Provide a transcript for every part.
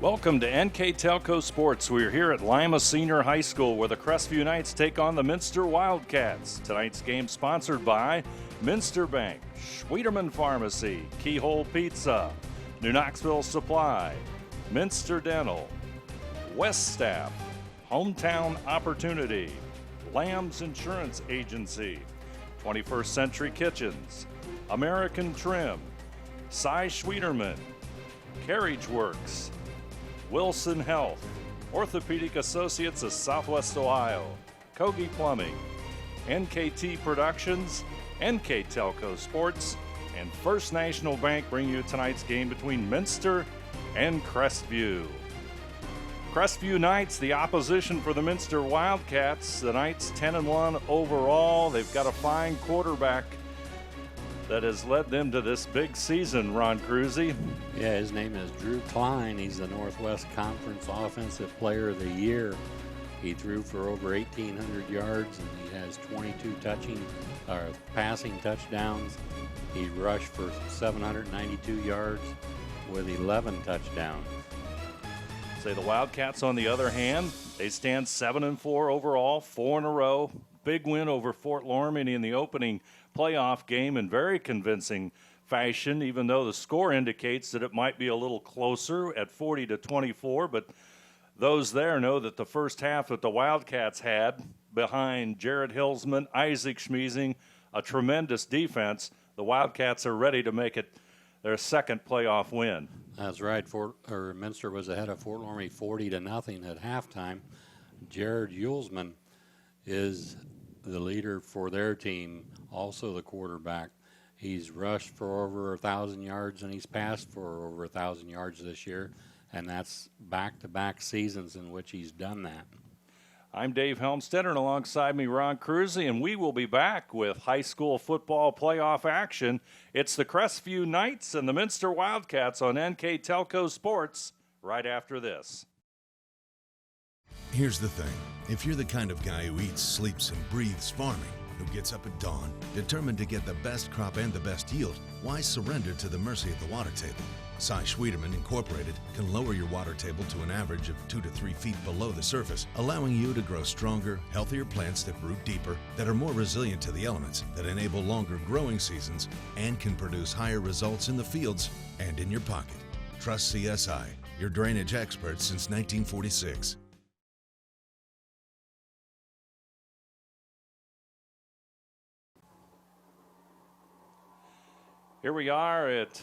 Welcome to NKTelco Sports. We're here at Lima Senior High School where the Crestview Knights take on the Minster Wildcats. Tonight's game sponsored by Minster Bank, Schwieterman Pharmacy, Keyhole Pizza, New Knoxville Supply, Minster Dental, West Staff, Hometown Opportunity, Lamb's Insurance Agency, 21st Century Kitchens, American Trim, Cy Schwieterman, Carriage Works, Wilson Health, Orthopedic Associates of Southwest Ohio, Kogi Plumbing, NKT Productions, NKTelco Sports, and First National Bank bring you tonight's game between Minster and Crestview. Crestview Knights, the opposition for the Minster Wildcats. The Knights 10-1 overall. They've got a fine quarterback that has led them to this big season, Ron Cruzy. Yeah, his name is Drew Klein. He's the Northwest Conference Offensive Player of the Year. He threw for over 1,800 yards, and he has 22 passing touchdowns. He rushed for 792 yards with 11 touchdowns. Say the Wildcats, on the other hand, they stand 7-4 overall, 4 in a row. Big win over Fort Loramie in the opening playoff game in very convincing fashion, even though the score indicates that it might be a little closer at 40-24. But those there know that the first half that the Wildcats had behind Jared Hilsman, Isaac Schmeezing, a tremendous defense, the Wildcats are ready to make it their second playoff win. That's right. Minster was ahead of Fort Loramie 40-0 at halftime. Jared Hulsman is the leader for their team, also the quarterback. He's rushed for over 1,000 yards and he's passed for over 1,000 yards this year, and that's back-to-back seasons in which he's done that. I'm Dave Helmstetter, and alongside me, Ron Cruzy, and we will be back with high school football playoff action. It's the Crestview Knights and the Minster Wildcats on NKTelco Sports right after this. Here's the thing. If you're the kind of guy who eats, sleeps, and breathes farming, who gets up at dawn, determined to get the best crop and the best yield, why surrender to the mercy of the water table? Cy Schwieterman Incorporated can lower your water table to an average of 2 to 3 feet below the surface, allowing you to grow stronger, healthier plants that root deeper, that are more resilient to the elements, that enable longer growing seasons, and can produce higher results in the fields and in your pocket. Trust CSI, your drainage expert since 1946. Here we are at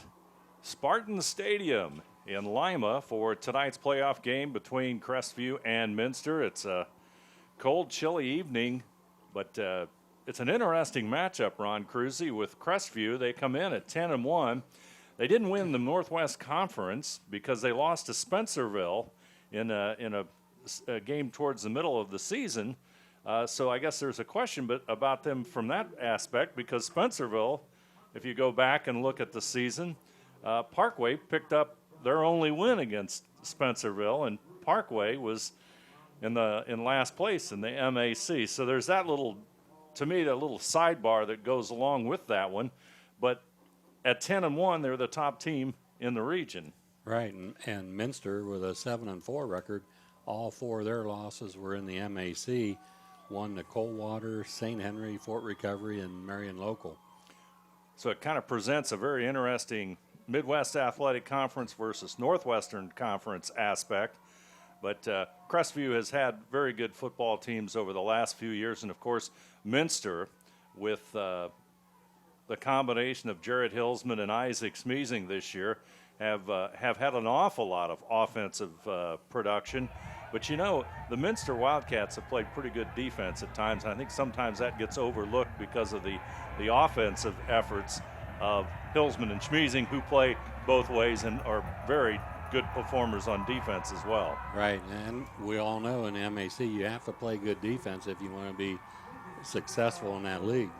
Spartan Stadium in Lima for tonight's playoff game between Crestview and Minster. It's a cold, chilly evening, but it's an interesting matchup, Ron Cruzy, with Crestview. They come in at 10-1. They didn't win the Northwest Conference because they lost to Spencerville in a game towards the middle of the season. So I guess there's a question about them from that aspect, because Spencerville, if you go back and look at the season, Parkway picked up their only win against Spencerville, and Parkway was in last place in the MAC. So there's that little, to me, that little sidebar that goes along with that one. But at 10-1, they're the top team in the region. Right, and Minster with a 7-4 record, all 4 of their losses were in the MAC, one to Coldwater, St. Henry, Fort Recovery, and Marion Local. So it kind of presents a very interesting Midwest Athletic Conference versus Northwestern Conference aspect. But Crestview has had very good football teams over the last few years. And, of course, Minster, with the combination of Jared Hilsman and Isaac Schmeezing this year, have had an awful lot of offensive production. But, you know, the Minster Wildcats have played pretty good defense at times. And I think sometimes that gets overlooked because of the offensive efforts of Hilsman and Schmeezing, who play both ways and are very good performers on defense as well. Right, and we all know in the MAC you have to play good defense if you want to be successful in that league.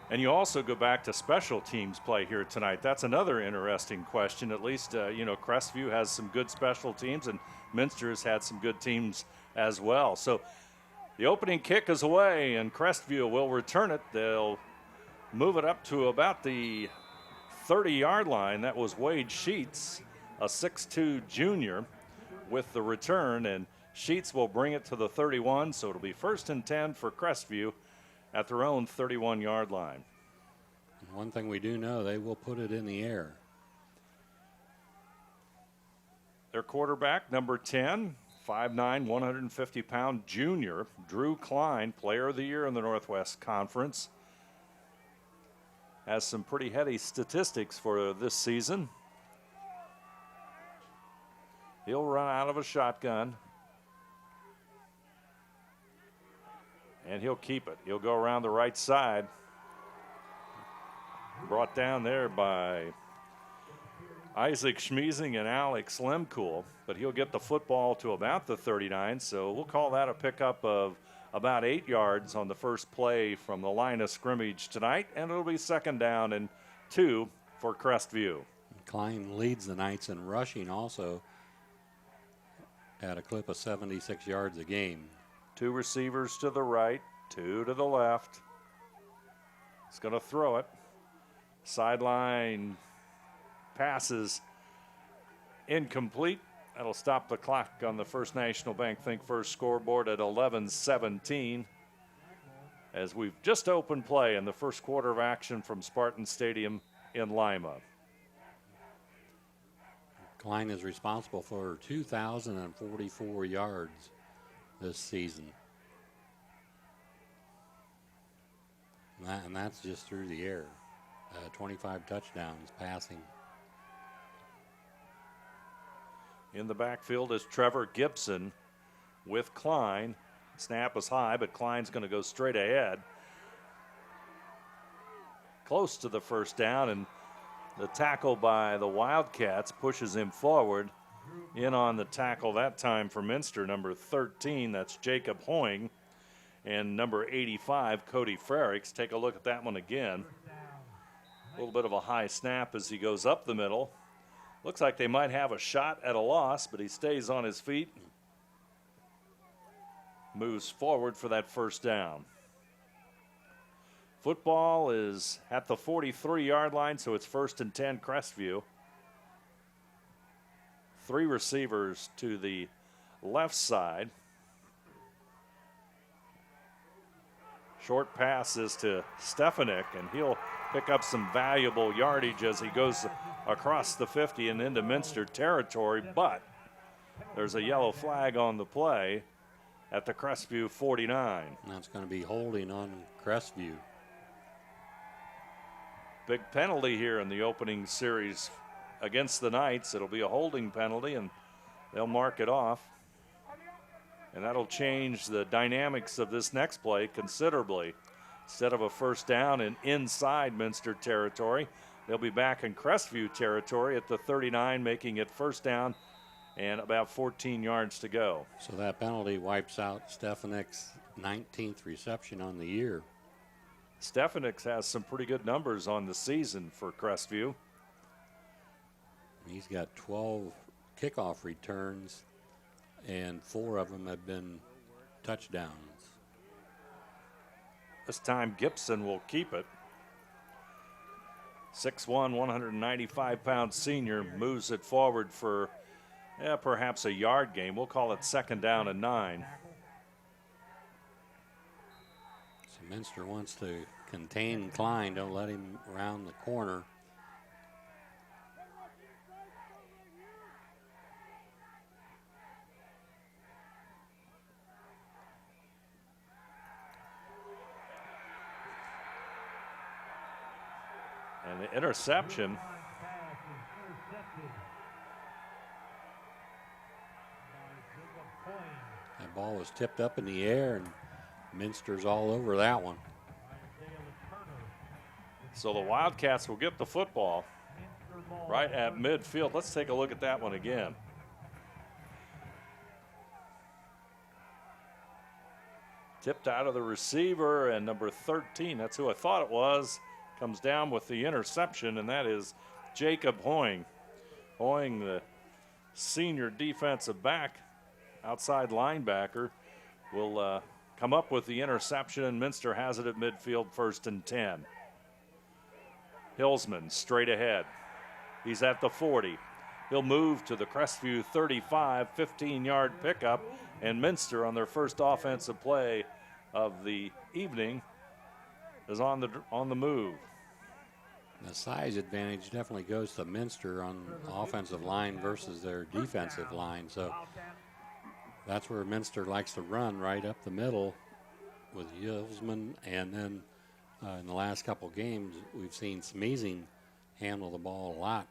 And you also go back to special teams play here tonight. That's another interesting question. At least, Crestview has some good special teams, and Minster has had some good teams as well. So the opening kick is away, and Crestview will return it. They'll move it up to about the 30-yard line. That was Wade Sheets a 6'2 junior with the return, and Sheets will bring it to the 31, so it'll be 1st and 10 for Crestview at their own 31-yard line. One thing we do know, they will put it in the air. Their quarterback, number 10, 5'9", 150-pound junior, Drew Klein, Player of the Year in the Northwest Conference. Has some pretty heady statistics for this season. He'll run out of a shotgun. And he'll keep it. He'll go around the right side. Brought down there by Isaac Schmeezing and Alex Lemkool, but he'll get the football to about the 39, so we'll call that a pickup of about 8 yards on the first play from the line of scrimmage tonight, and it'll be 2nd down and 2 for Crestview. Klein leads the Knights in rushing also at a clip of 76 yards a game. 2 receivers to the right, 2 to the left. He's going to throw it. Sideline passes incomplete. That'll stop the clock on the First National Bank Think First scoreboard at 11:17 as we've just opened play in the first quarter of action from Spartan Stadium in Lima. Klein is responsible for 2,044 yards this season. And that's just through the air. 25 touchdowns passing. In the backfield is Trevor Gibson with Klein. Snap is high, but Klein's going to go straight ahead. Close to the first down, and the tackle by the Wildcats pushes him forward. In on the tackle that time for Minster, number 13, that's Jacob Hoying, and number 85, Cody Frericks. Take a look at that one again. A little bit of a high snap as he goes up the middle. Looks like they might have a shot at a loss, but he stays on his feet. Moves forward for that first down. Football is at the 43-yard line, so it's 1st and 10 Crestview. 3 receivers to the left side. Short pass is to Stefanik, and he'll pick up some valuable yardage as he goes across the 50 and into Minster territory, but there's a yellow flag on the play at the Crestview 49. And that's going to be holding on Crestview. Big penalty here in the opening series against the Knights. It'll be a holding penalty, and they'll mark it off. And that'll change the dynamics of this next play considerably. Instead of a first down and inside Minster territory, they'll be back in Crestview territory at the 39, making it first down and about 14 yards to go. So that penalty wipes out Stefanik's 19th reception on the year. Stefanik has some pretty good numbers on the season for Crestview. He's got 12 kickoff returns, and 4 of them have been touchdowns. This time Gibson will keep it. 6'1", 195-pound senior moves it forward for perhaps a yard gain. We'll call it 2nd down and 9. So Minster wants to contain Klein, don't let him around the corner. And the interception. That ball was tipped up in the air, and Minster's all over that one. So the Wildcats will get the football right at midfield. Let's take a look at that one again. Tipped out of the receiver, and number 13, that's who I thought it was, comes down with the interception, and that is Jacob Hoying. Hoying, the senior defensive back, outside linebacker, will come up with the interception, and Minster has it at midfield, 1st and 10. Hillsman straight ahead. He's at the 40. He'll move to the Crestview 35, 15-yard pickup, and Minster on their first offensive play of the evening is on the move. The size advantage definitely goes to Minster on offensive line versus their defensive line. So that's where Minster likes to run, right up the middle with Yilsman. And then in the last couple games, we've seen Smeezing handle the ball a lot.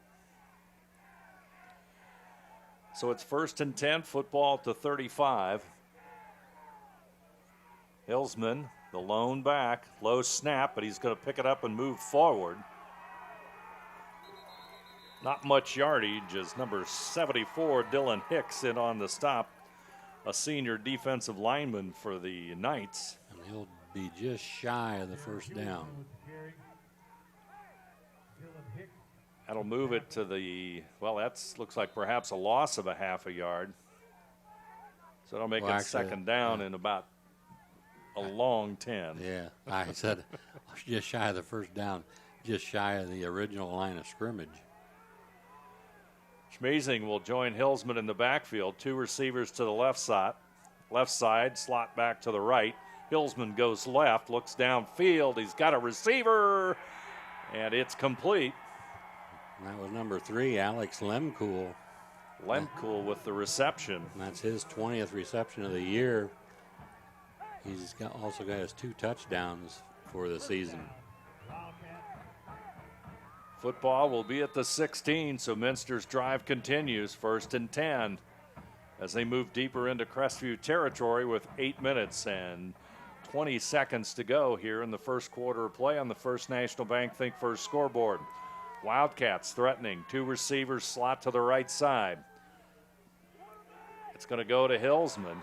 So it's 1st and 10, football at the 35. Hillsman, the lone back, low snap, but he's going to pick it up and move forward. Not much yardage as number 74, Dylan Hicks, in on the stop, a senior defensive lineman for the Knights. And he'll be just shy of the first down. That'll move it to the, well, that's looks like perhaps a loss of a half a yard. So it'll make it actually, 2nd down in about a long 10. Yeah, I said just shy of the first down, just shy of the original line of scrimmage. Schmazing will join Hillsman in the backfield. 2 receivers to the left side, slot back to the right. Hillsman goes left, looks downfield. He's got a receiver, and it's complete. And that was number 3, Alex Lemcool. Lemcool with the reception. And that's his 20th reception of the year. He's also got his 2 touchdowns for the season. Football will be at the 16, so Minster's drive continues. 1st and 10 as they move deeper into Crestview territory with 8 minutes and 20 seconds to go here in the first quarter of play on the First National Bank Think First scoreboard. Wildcats threatening. 2 receivers slot to the right side. It's going to go to Hillsman.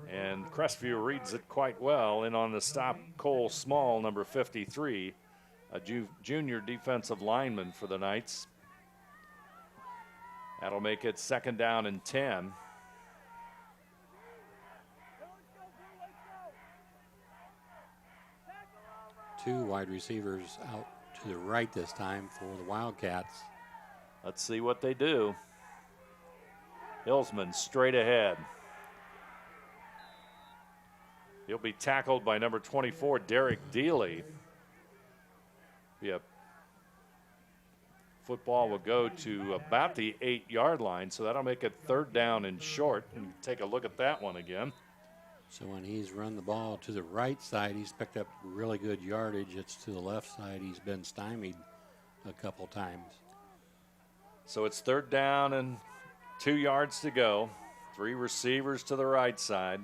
And Crestview reads it quite well. In on the stop, Cole Small, number 53, a junior defensive lineman for the Knights. That'll make it 2nd down and 10. Two wide receivers out to the right this time for the Wildcats. Let's see what they do. Hillsman straight ahead. He'll be tackled by number 24, Derek Deely. Yep. Football will go to about the 8-yard line, so that'll make it 3rd down and short. And take a look at that one again. So when he's run the ball to the right side, he's picked up really good yardage. It's to the left side, he's been stymied a couple times. So it's 3rd down and 2 yards to go. 3 receivers to the right side.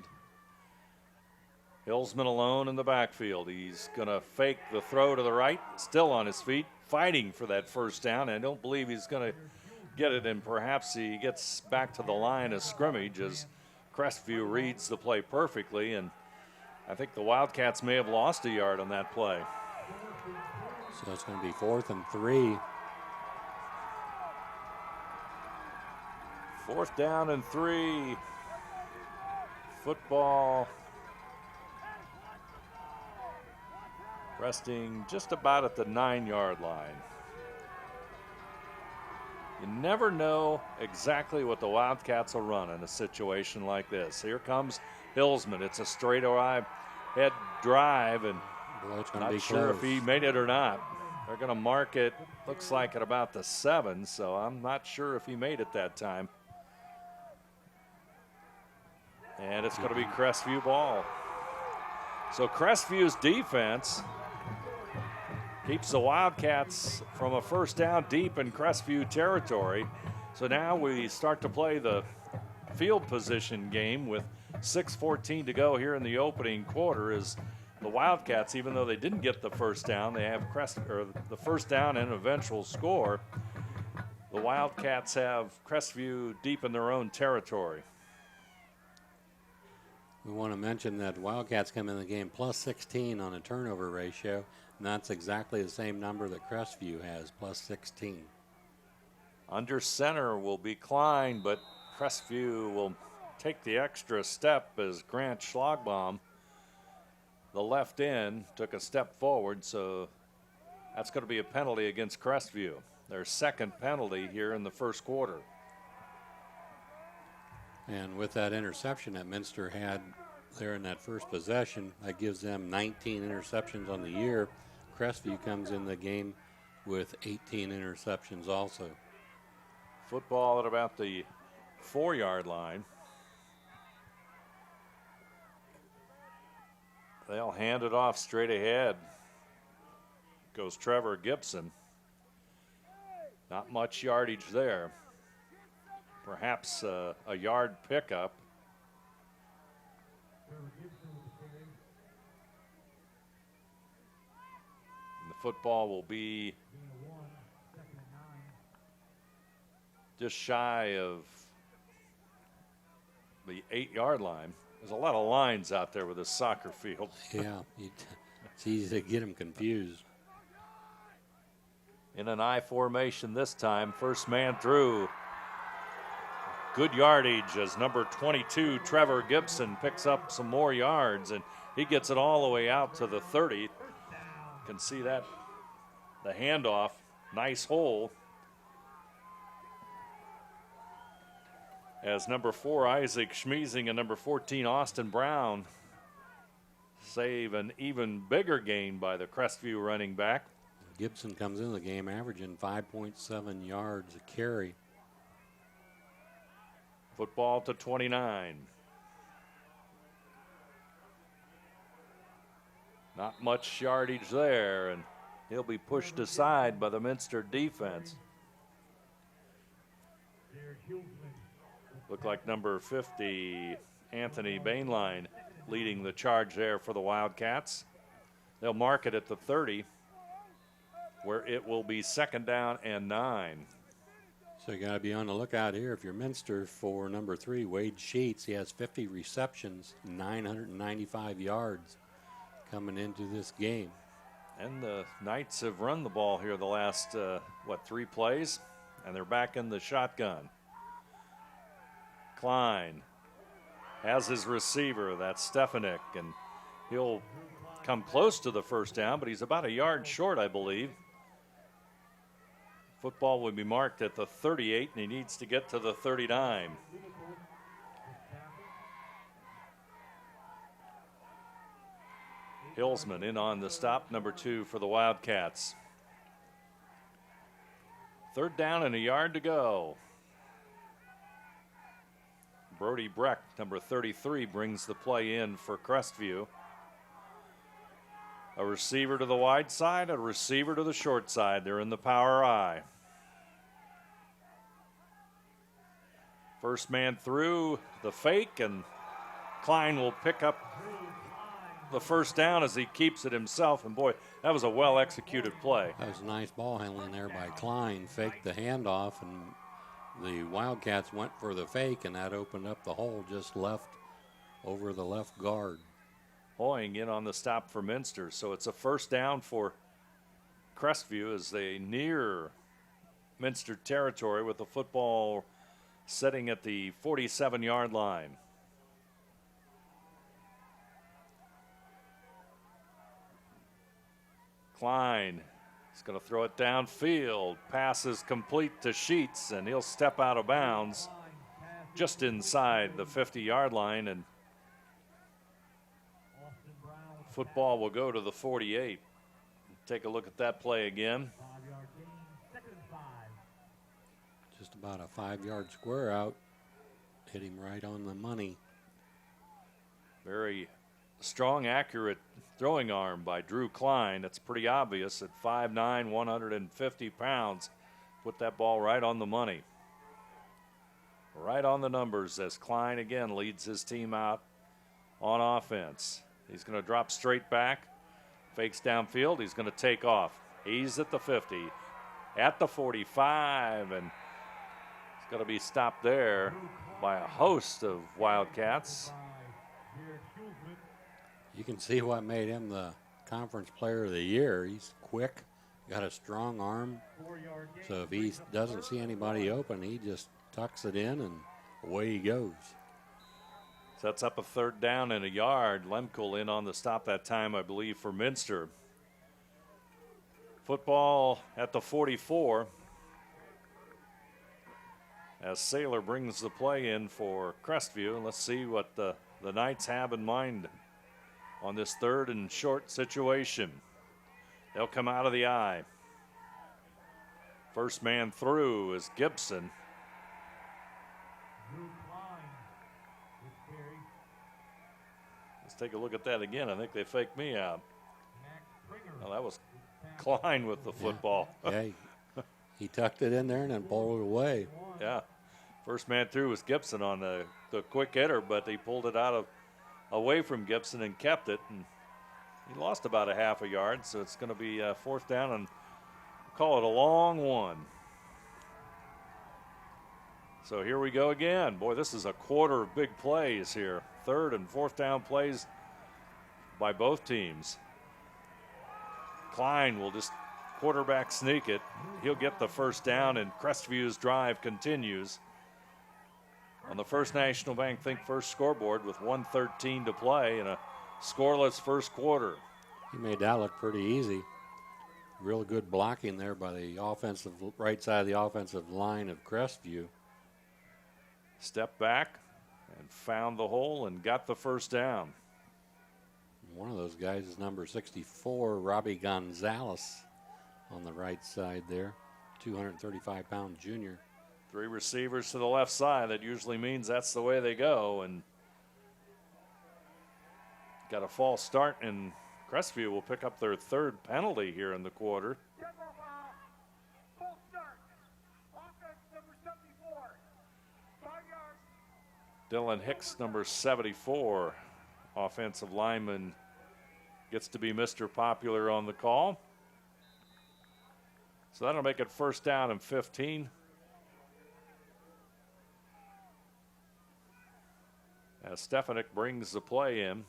Hillsman alone in the backfield. He's going to fake the throw to the right, still on his feet, fighting for that 1st down. I don't believe he's going to get it, and perhaps he gets back to the line of scrimmage as Crestview reads the play perfectly, and I think the Wildcats may have lost a yard on that play. So it's going to be 4th and 3. 4th down and 3. Football resting just about at the 9-yard line. You never know exactly what the Wildcats will run in a situation like this. Here comes Hillsman. It's a straight ahead drive, and not sure if he made it or not. They're going to mark it, looks like at about the 7, so I'm not sure if he made it that time. And it's going to be Crestview ball. So Crestview's defense keeps the Wildcats from a 1st down deep in Crestview territory. So now we start to play the field position game with 6:14 to go here in the opening quarter. As the Wildcats, even though they didn't get the 1st down, they have the 1st down and eventual score. The Wildcats have Crestview deep in their own territory. We want to mention that Wildcats come in the game plus 16 on a turnover ratio, and that's exactly the same number that Crestview has, plus 16. Under center will be Klein, but Crestview will take the extra step as Grant Schlagbaum the left end, took a step forward, so that's going to be a penalty against Crestview. Their second penalty here in the first quarter. And with that interception that Minster had there in that first possession, that gives them 19 interceptions on the year. Crestview comes in the game with 18 interceptions also. Football at about the 4-yard line. They'll hand it off straight ahead. Goes Trevor Gibson. Not much yardage there. Perhaps a yard pickup. And the football will be just shy of the 8-yard line. There's a lot of lines out there with this soccer field. Yeah, it's easy to get them confused. In an I formation this time, first man through. Good yardage as number 22, Trevor Gibson, picks up some more yards, and he gets it all the way out to the 30. You can see that, the handoff, nice hole. As number 4, Isaac Schmeezing, and number 14, Austin Brown, save an even bigger gain by the Crestview running back. Gibson comes in the game averaging 5.7 yards a carry. Football to 29. Not much yardage there, and he'll be pushed aside by the Minster defense. Look like number 50, Anthony Bainline, leading the charge there for the Wildcats. They'll mark it at the 30, where it will be 2nd down and 9. So you got to be on the lookout here if you're Minster for number 3, Wade Sheets. He has 50 receptions, 995 yards coming into this game. And the Knights have run the ball here the last, 3 plays? And they're back in the shotgun. Klein has his receiver, that's Stefanik, and he'll come close to the first down, but he's about a yard short, I believe. Football will be marked at the 38, and he needs to get to the 39. Hillsman in on the stop, number 2 for the Wildcats. 3rd down and a yard to go. Brody Breck, number 33, brings the play in for Crestview. A receiver to the wide side, a receiver to the short side. They're in the power I. First man through, the fake, and Klein will pick up the first down as he keeps it himself. And boy, that was a well-executed play. That was a nice ball handling there by Klein. Faked the handoff, and the Wildcats went for the fake, and that opened up the hole just left over the left guard. Hoying in on the stop for Minster. So it's a first down for Crestview as they near Minster territory with the football setting at the 47-yard line. Klein is going to throw it downfield. Pass is complete to Sheets, and he'll step out of bounds just inside the 50-yard line, and football will go to the 48. Take a look at that play again. Just about a 5-yard square out. Hit him right on the money. Very strong, accurate throwing arm by Drew Klein. It's pretty obvious at 5'9", 150 pounds. Put that ball right on the money. Right on the numbers as Klein again leads his team out on offense. He's going to drop straight back, fakes downfield. He's going to take off. He's at the 50, at the 45, and he's going to be stopped there by a host of Wildcats. You can see what made him the conference player of the year. He's quick, got a strong arm. So if he doesn't see anybody open, he just tucks it in and away he goes. Sets up a third down and a yard. Lemkel in on the stop that time, I believe, for Minster. Football at the 44. As Saylor brings the play in for Crestview. Let's see what the Knights have in mind on this third and short situation. They'll come out of the I. First man through is Gibson. Let's take a look at that again. I think they faked me out. Well, that was Klein with the football. Yeah, he tucked it in there and then bowled it away. Yeah. First man through was Gibson on the quick hitter, but he pulled it away from Gibson and kept it. And he lost about a half a yard, so it's going to be fourth down and call it a long one. So here we go again. Boy, this is a quarter of big plays here. Third and fourth down plays by both teams. Klein will just quarterback sneak it. He'll get the first down, and Crestview's drive continues. On the First National Bank Think First scoreboard with 1:13 to play and a scoreless first quarter. He made that look pretty easy. Real good blocking there by the right side of the offensive line of Crestview. Step back and found the hole and got the first down. One of those guys is number 64, Robbie Gonzalez, on the right side there, 235-pound junior. Three receivers to the left side. That usually means that's the way they go. And got a false start, and Crestview will pick up their third penalty here in the quarter. Dylan Hicks, number 74, offensive lineman, gets to be Mr. Popular on the call. So that'll make it first down and 15. As Stefanik brings the play in.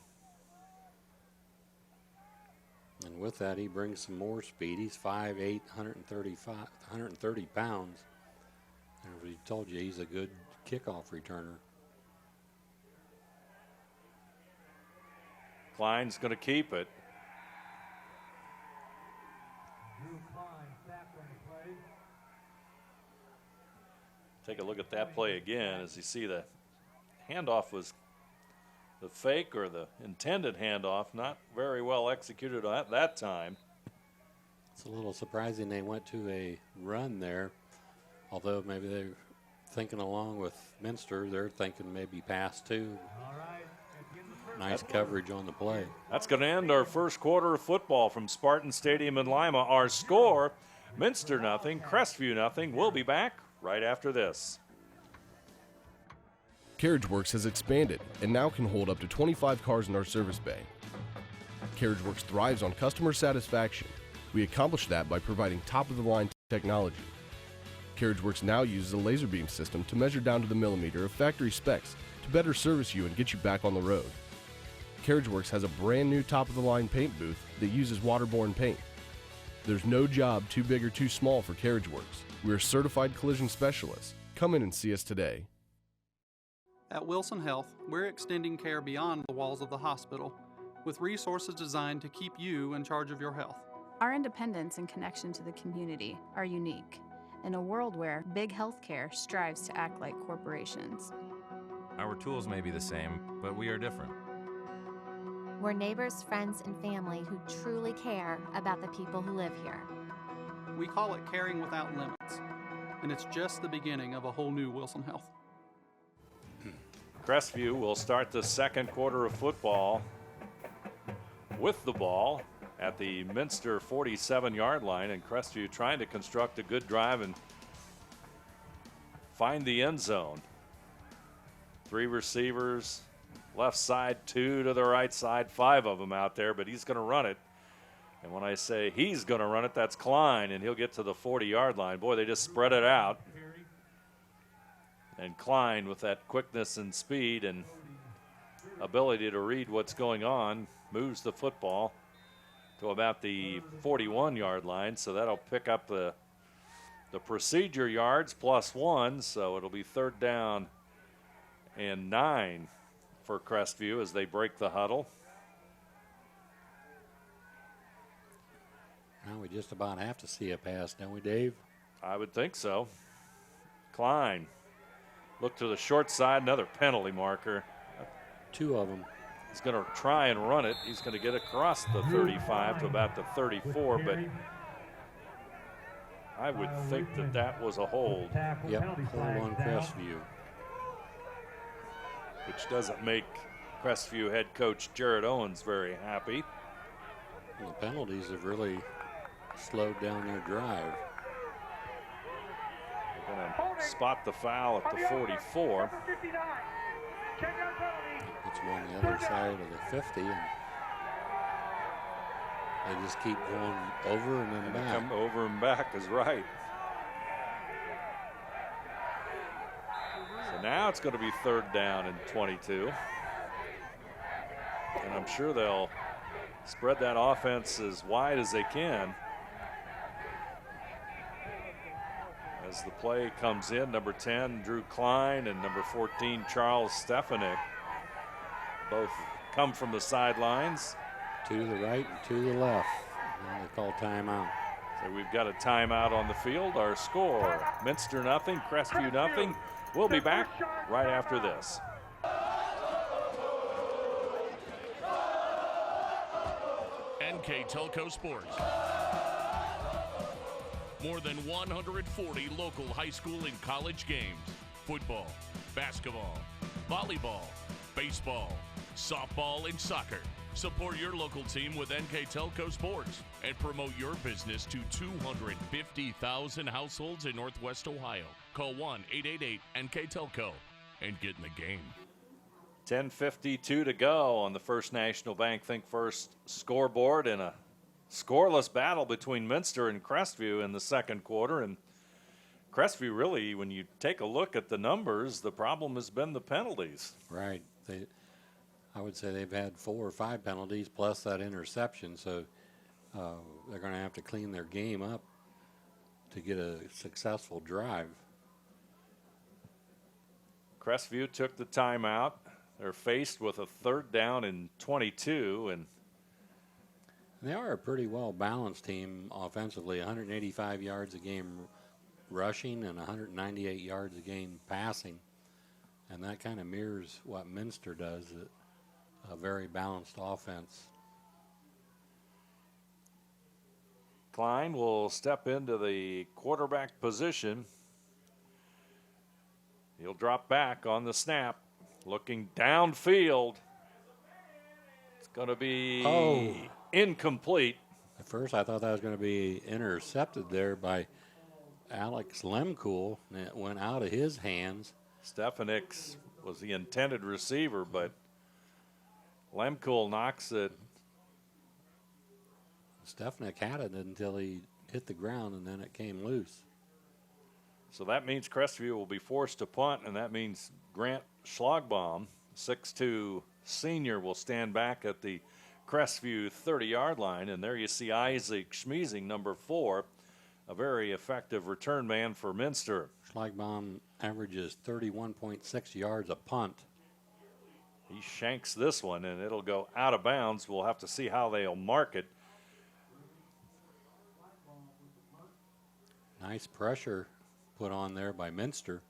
And with that, he brings some more speed. He's 5'8", 130 pounds. And we told you he's a good kickoff returner. Klein's going to keep it. Take a look at that play again as you see the handoff was the fake or the intended handoff, not very well executed at that time. It's a little surprising they went to a run there, although maybe they're thinking along with Minster, they're thinking maybe pass two. Nice coverage on the play. That's going to end our first quarter of football from Spartan Stadium in Lima. Our score, Minster nothing, Crestview nothing. We'll be back right after this. CarriageWorks has expanded and now can hold up to 25 cars in our service bay. CarriageWorks thrives on customer satisfaction. We accomplish that by providing top-of-the-line technology. CarriageWorks now uses a laser beam system to measure down to the millimeter of factory specs to better service you and get you back on the road. CarriageWorks has a brand new top-of-the-line paint booth that uses waterborne paint. There's no job too big or too small for CarriageWorks. We're certified collision specialists. Come in and see us today. At Wilson Health, we're extending care beyond the walls of the hospital with resources designed to keep you in charge of your health. Our independence and connection to the community are unique in a world where big healthcare strives to act like corporations. Our tools may be the same, but we are different. We're neighbors, friends, and family who truly care about the people who live here. We call it caring without limits, and it's just the beginning of a whole new Wilson Health. Crestview will start the second quarter of football with the ball at the Minster 47-yard line, and Crestview trying to construct a good drive and find the end zone. Three receivers, left side, two to the right side, five of them out there, but he's going to run it. And when I say he's going to run it, that's Klein, and he'll get to the 40-yard line. Boy, they just spread it out. And Klein, with that quickness and speed and ability to read what's going on, moves the football to about the 41-yard line. So that'll pick up the procedure yards plus one. So it'll be third down and 9 for Crestview as they break the huddle. Now we just about have to see a pass, don't we, Dave? I would think so. Klein. Look to the short side, another penalty marker. 2 of them. He's going to try and run it. He's going to get across the 35 to about the 34, but I would think that that was a hold. Yep, hold on Crestview. Which doesn't make Crestview head coach Jared Owens very happy. Well, the penalties have really slowed down their drive. They're going to spot the foul at the 44. It's on the other side of the 50, and they just keep going over and then back. Come over and back is right. So now it's going to be 3rd down and 22. And I'm sure they'll spread that offense as wide as they can. As the play comes in, number 10, Drew Klein, and number 14, Charles Stefanik. Both come from the sidelines. To the right and to the left. Now they call timeout. So we've got a timeout on the field. Our score, Minster nothing, Crestview nothing. We'll be back right after this. NKTelco Sports. More than 140 local high school and college games. Football, basketball, volleyball, baseball, softball, and soccer. Support your local team with NKTelco Sports and promote your business to 250,000 households in Northwest Ohio. Call 1-888-NKTelco and get in the game. 10:52 to go on the First National Bank Think First scoreboard in a scoreless battle between Minster and Crestview in the second quarter. And Crestview, really, when you take a look at the numbers, the problem has been the penalties. Right. I would say they've had 4 or 5 penalties plus that interception, so they're going to have to clean their game up to get a successful drive. Crestview took the timeout. They're faced with a 3rd down and 22, and they are a pretty well-balanced team offensively, 185 yards a game rushing and 198 yards a game passing, and that kind of mirrors what Minster does. A very balanced offense. Klein will step into the quarterback position. He'll drop back on the snap, looking downfield. It's going to be incomplete. At first I thought that was going to be intercepted there by Alex Lemcool, and it went out of his hands. Stefanik was the intended receiver, but Lemcool knocks it. Stefanik had it until he hit the ground, and then it came loose. So that means Crestview will be forced to punt, and that means Grant Schlagbaum, 6'2" senior, will stand back at the Crestview 30-yard line. And there you see Isaac Schmeezing, number 4, a very effective return man for Minster. Schlagbaum averages 31.6 yards a punt. He shanks this one, and it'll go out of bounds. We'll have to see how they'll mark it. Nice pressure put on there by Minster.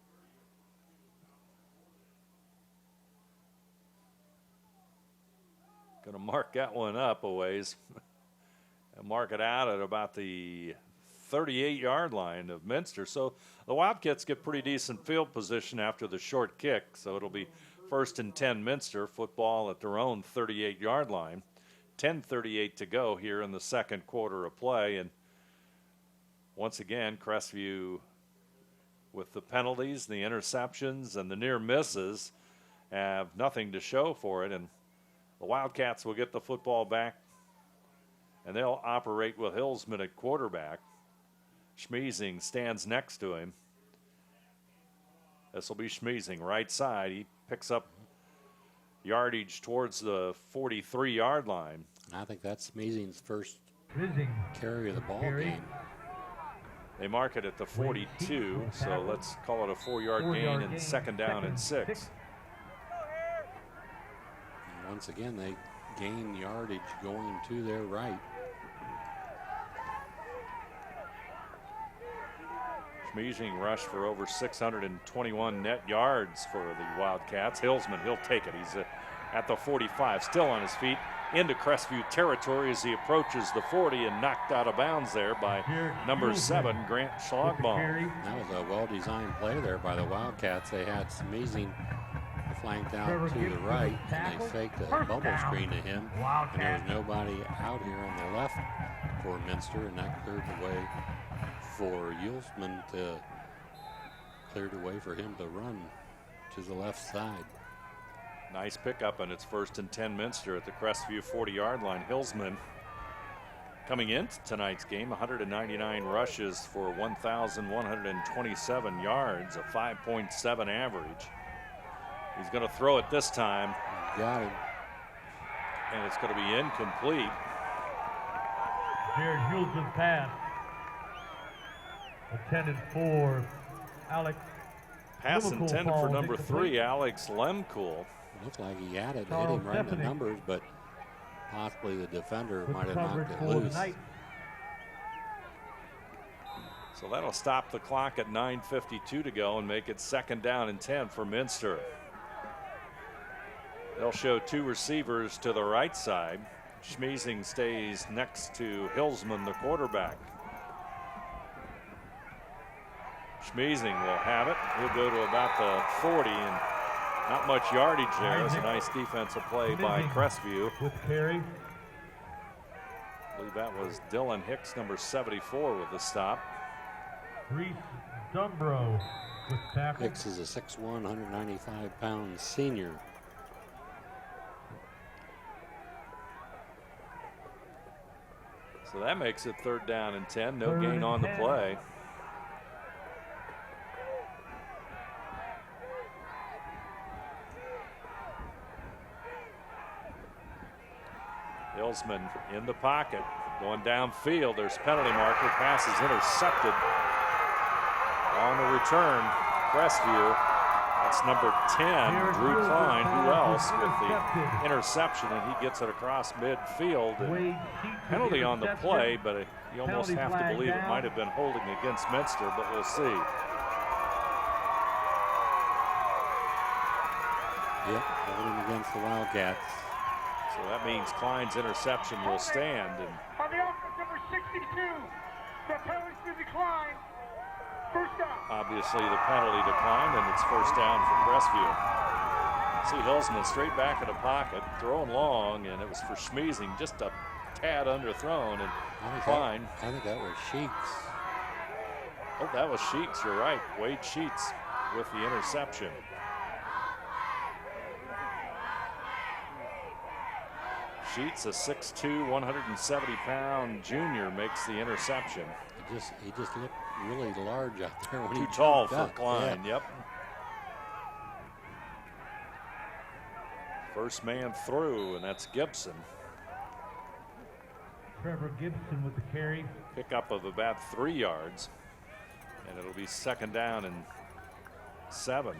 Going to mark that one up a ways and mark it out at about the 38-yard line of Minster. So the Wildcats get pretty decent field position after the short kick, so it'll be 1st and 10 Minster, football at their own 38-yard line. 10:38 to go here in the second quarter of play. And once again, Crestview, with the penalties, the interceptions, and the near misses, have nothing to show for it. And the Wildcats will get the football back, and they'll operate with Hillsman at quarterback. Schmeezing stands next to him. This will be Schmeezing, right side. He picks up yardage towards the 43-yard line. I think that's Schmeezing's first carry of the ball game. They mark it at the 42, so let's call it a 4-yard gain and 2nd down and 6. once again, they gain yardage going to their right. Schmeezing rushed for over 621 net yards for the Wildcats. Hillsman, he'll take it. He's at the 45, still on his feet, into Crestview territory as he approaches the 40 and knocked out of bounds there by number 7, Grant Schlagbaum. That was a well-designed play there by the Wildcats. They had Schmeezing flanked out to the right, and they faked a bubble screen to him, and there was nobody out here on the left for Minster, and that cleared the way for Yulesman cleared the way for him to run to the left side. Nice pickup, and it's 1st and 10 Minster at the Crestview 40-yard line. Hillsman coming into tonight's game, 199 rushes for 1,127 yards, a 5.7 average. He's going to throw it this time. Got it. And it's going to be incomplete. Jared Hulsman pass. Attended for Alex. Pass intended for number 3, Alex Lemcool. Looked like he had it, hit him right in the numbers, but possibly the defender might have knocked it loose. So that'll stop the clock at 9:52 to go and make it 2nd down and 10 for Minster. They'll show 2 receivers to the right side. Schmeezing stays next to Hillsman, the quarterback. Schmeezing will have it. He'll go to about the 40, and not much yardage there. It's a nice defensive play by Crestview. With carry. I believe that was Dylan Hicks, number 74, with the stop. Reese Dumbro with tackle. Hicks is a 6'1", 195-pound senior. So that makes it 3rd down and 10. No gain on the play. Hillsman in the pocket, going downfield. There's penalty marker. Pass is intercepted. On the return, Crestview. That's number 10, Drew Klein. Who else with the interception, and he gets it across midfield. And penalty on the play, but you almost have to believe it might have been holding against Minster, but we'll see. Yep, holding against the Wildcats. So that means Klein's interception will stand. And on the offense, number 62, the penalty to decline. First down. Obviously the penalty declined, and it's 1st down for Crestview. See Hillsman straight back in the pocket, throwing long, and it was for Schmeezing, just a tad underthrown, and Klein. I think that was Sheets. Oh, that was Sheets, you're right. Wade Sheets with the interception. Sheets, a 6'2", 170-pound junior, makes the interception. He just looked really large out there when Too tall for Klein, yeah. Yep. First man through, and that's Gibson. Trevor Gibson with the carry. Pickup of about 3 yards, and it'll be 2nd down and 7.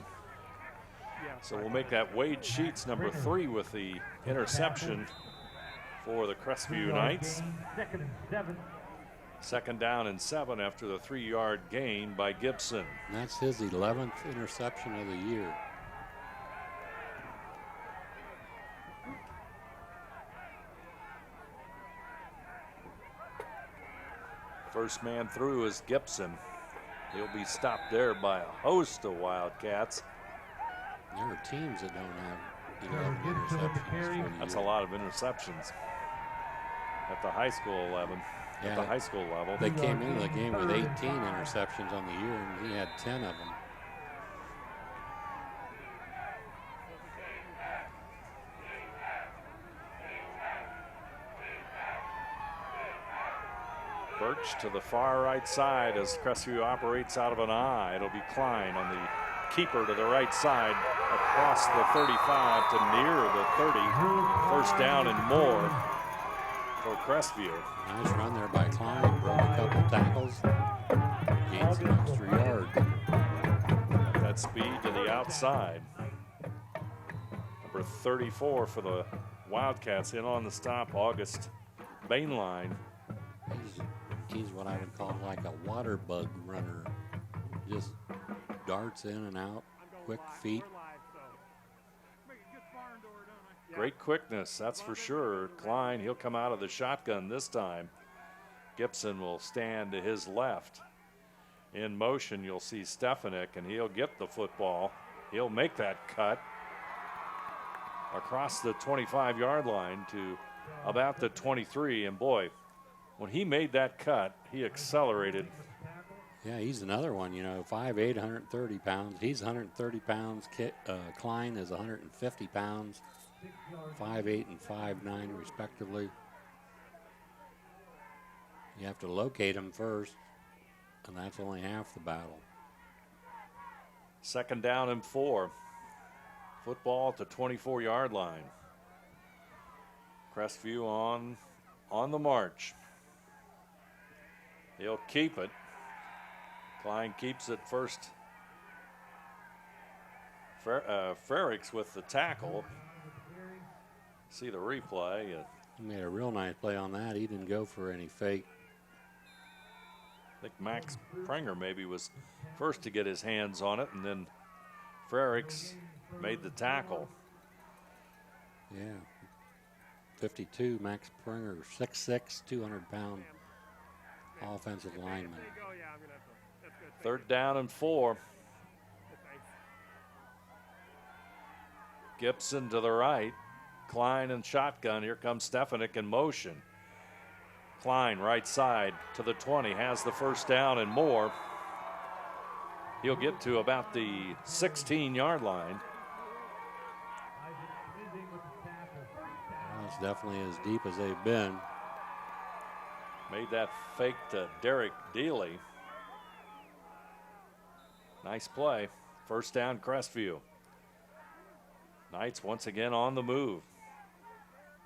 So we'll make that Wade Sheets, number 3, with the interception for the Crestview Knights. 2nd and 7. 2nd down and 7 after the 3-yard gain by Gibson. And that's his 11th interception of the year. First man through is Gibson. He'll be stopped there by a host of Wildcats. There are teams that don't have 11 interceptions. That's a lot of interceptions at the high school 11. Yeah, at the high school level. They came into the game with 18 interceptions on the year, and he had 10 of them. Birch to the far right side as Crestview operates out of an I. It'll be Klein on the keeper to the right side across the 35 to near the 30. 1st down and more for Crestview. Nice run there by Klein. Broke a couple tackles. Gained some extra yards. Got that speed to the outside. Number 34 for the Wildcats in on the stop, August Bainline. He's what I would call like a water bug runner. Just darts in and out, quick feet. Great quickness, that's for sure. Klein, he'll come out of the shotgun this time. Gibson will stand to his left. In motion, you'll see Stefanik, and he'll get the football. He'll make that cut across the 25-yard line to about the 23. And boy, when he made that cut, he accelerated. Yeah, he's another one, 5'8", 130 pounds. He's 130 pounds. Klein is 150 pounds, 5'8" and 5'9", respectively. You have to locate him first, and that's only half the battle. 2nd down and 4. Football at the 24-yard line. Crestview on the march. He'll keep it. Klein keeps it first. Frericks with the tackle. See the replay. He made a real nice play on that. He didn't go for any fake. I think Max Prenger maybe was first to get his hands on it, and then Frericks made the tackle. Yeah. 52, Max Prenger, 6'6", 200-pound offensive lineman. 3rd down and 4. Gibson to the right. Klein and shotgun. Here comes Stefanik in motion. Klein right side to the 20, has the 1st down and more. He'll get to about the 16-yard line. That's definitely as deep as they've been. Made that fake to Derek Dealey. Nice play. 1st down, Crestview. Knights once again on the move.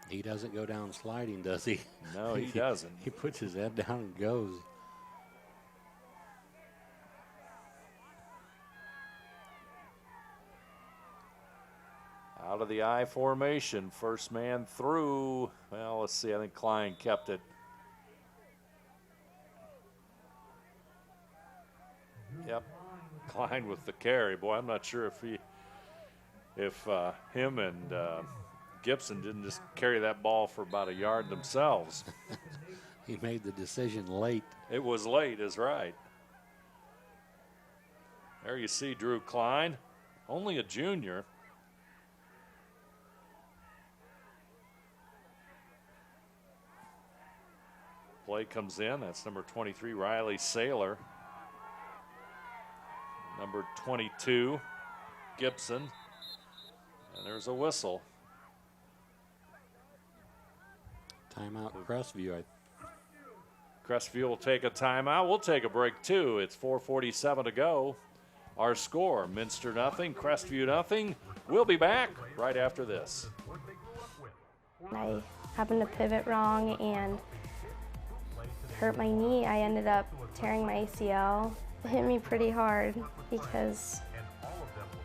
He doesn't go down sliding, does he? No, he doesn't. He puts his head down and goes. Out of the I formation, 1st man through. Well, let's see, I think Klein kept it. Yep, Klein with the carry. Boy, I'm not sure if him and Gibson didn't just carry that ball for about a yard themselves. He made the decision late. It was late, is right. There you see Drew Klein, only a junior. Play comes in. That's number 23, Riley Saylor. Number 22, Gibson. And there's a whistle. Timeout, Crestview. Crestview will take a timeout. We'll take a break, too. It's 4:47 to go. Our score, Minster nothing, Crestview nothing. We'll be back right after this. I happened to pivot wrong and hurt my knee. I ended up tearing my ACL. It hit me pretty hard because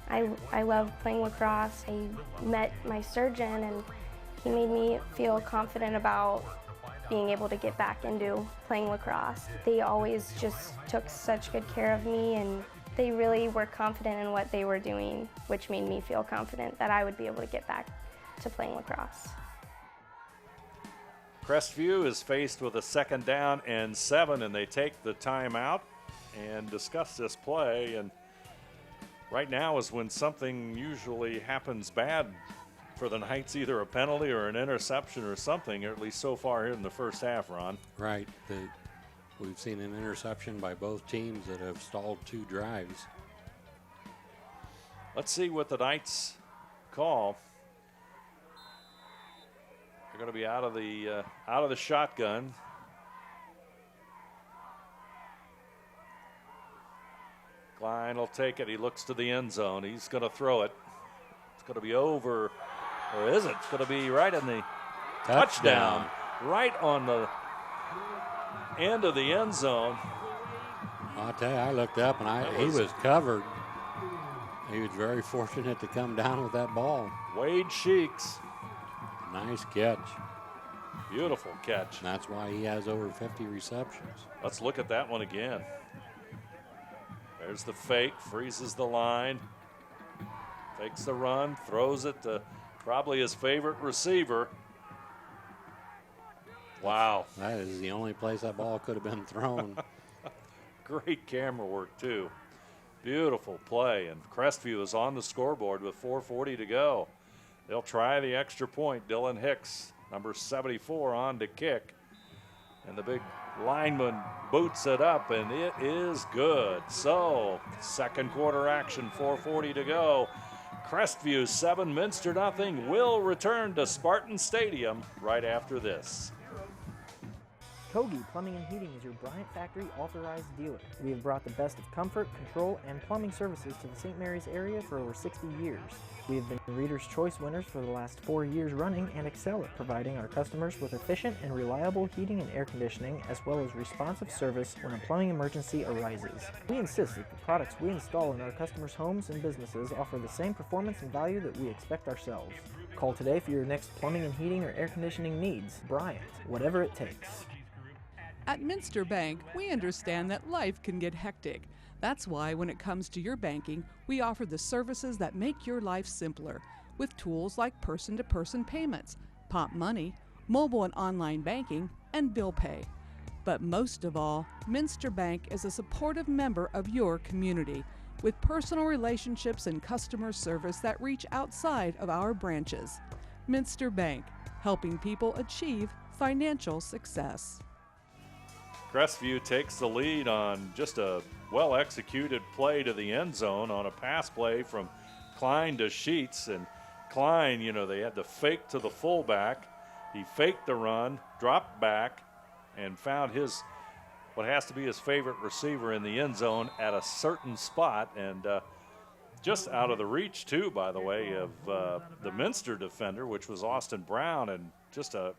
I love playing lacrosse. I met my surgeon and he made me feel confident about being able to get back into playing lacrosse. They always just took such good care of me and they really were confident in what they were doing, which made me feel confident that I would be able to get back to playing lacrosse. Crestview is faced with a 2nd down and 7, and they take the timeout and discuss this play. And right now is when something usually happens bad for the Knights, either a penalty or an interception or something, or at least so far here in the 1st half, Ron. Right. We've seen an interception by both teams that have stalled 2 drives. Let's see what the Knights call. They're going to be out of the shotgun. Klein will take it. He looks to the end zone. He's going to throw it. It's going to be over, or is it? It's going to be right in the touchdown. Right on the end of the end zone. I'll tell you, I looked up and he was covered. He was very fortunate to come down with that ball. Wade Sheeks. Nice catch. Beautiful catch. And that's why he has over 50 receptions. Let's look at that one again. There's the fake, freezes the line, fakes the run, throws it to probably his favorite receiver. Wow. That is the only place that ball could have been thrown. Great camera work, too. Beautiful play, and Crestview is on the scoreboard with 4:40 to go. They'll try the extra point. Dylan Hicks, number 74, on to kick. And the big lineman boots it up, and it is good. So, second quarter action, 4:40 to go. Crestview 7, Minster nothing. Will return to Spartan Stadium right after this. Kogi Plumbing and Heating is your Bryant Factory authorized dealer. We have brought the best of comfort, control, and plumbing services to the St. Mary's area for over 60 years. We have been Reader's Choice winners for the last 4 years running and excel at providing our customers with efficient and reliable heating and air conditioning, as well as responsive service when a plumbing emergency arises. We insist that the products we install in our customers' homes and businesses offer the same performance and value that we expect ourselves. Call today for your next plumbing and heating or air conditioning needs. Bryant, whatever it takes. At Minster Bank, we understand that life can get hectic. That's why when it comes to your banking, we offer the services that make your life simpler, with tools like person-to-person payments, Pop Money, mobile and online banking, and bill pay. But most of all, Minster Bank is a supportive member of your community, with personal relationships and customer service that reach outside of our branches. Minster Bank, helping people achieve financial success. Crestview takes the lead on just a well-executed play to the end zone on a pass play from Klein to Sheets. And Klein, they had to fake to the fullback. He faked the run, dropped back, and found what has to be his favorite receiver in the end zone at a certain spot. And just out of the reach, too, by the way, of the Minster defender, which was Austin Brown, and just a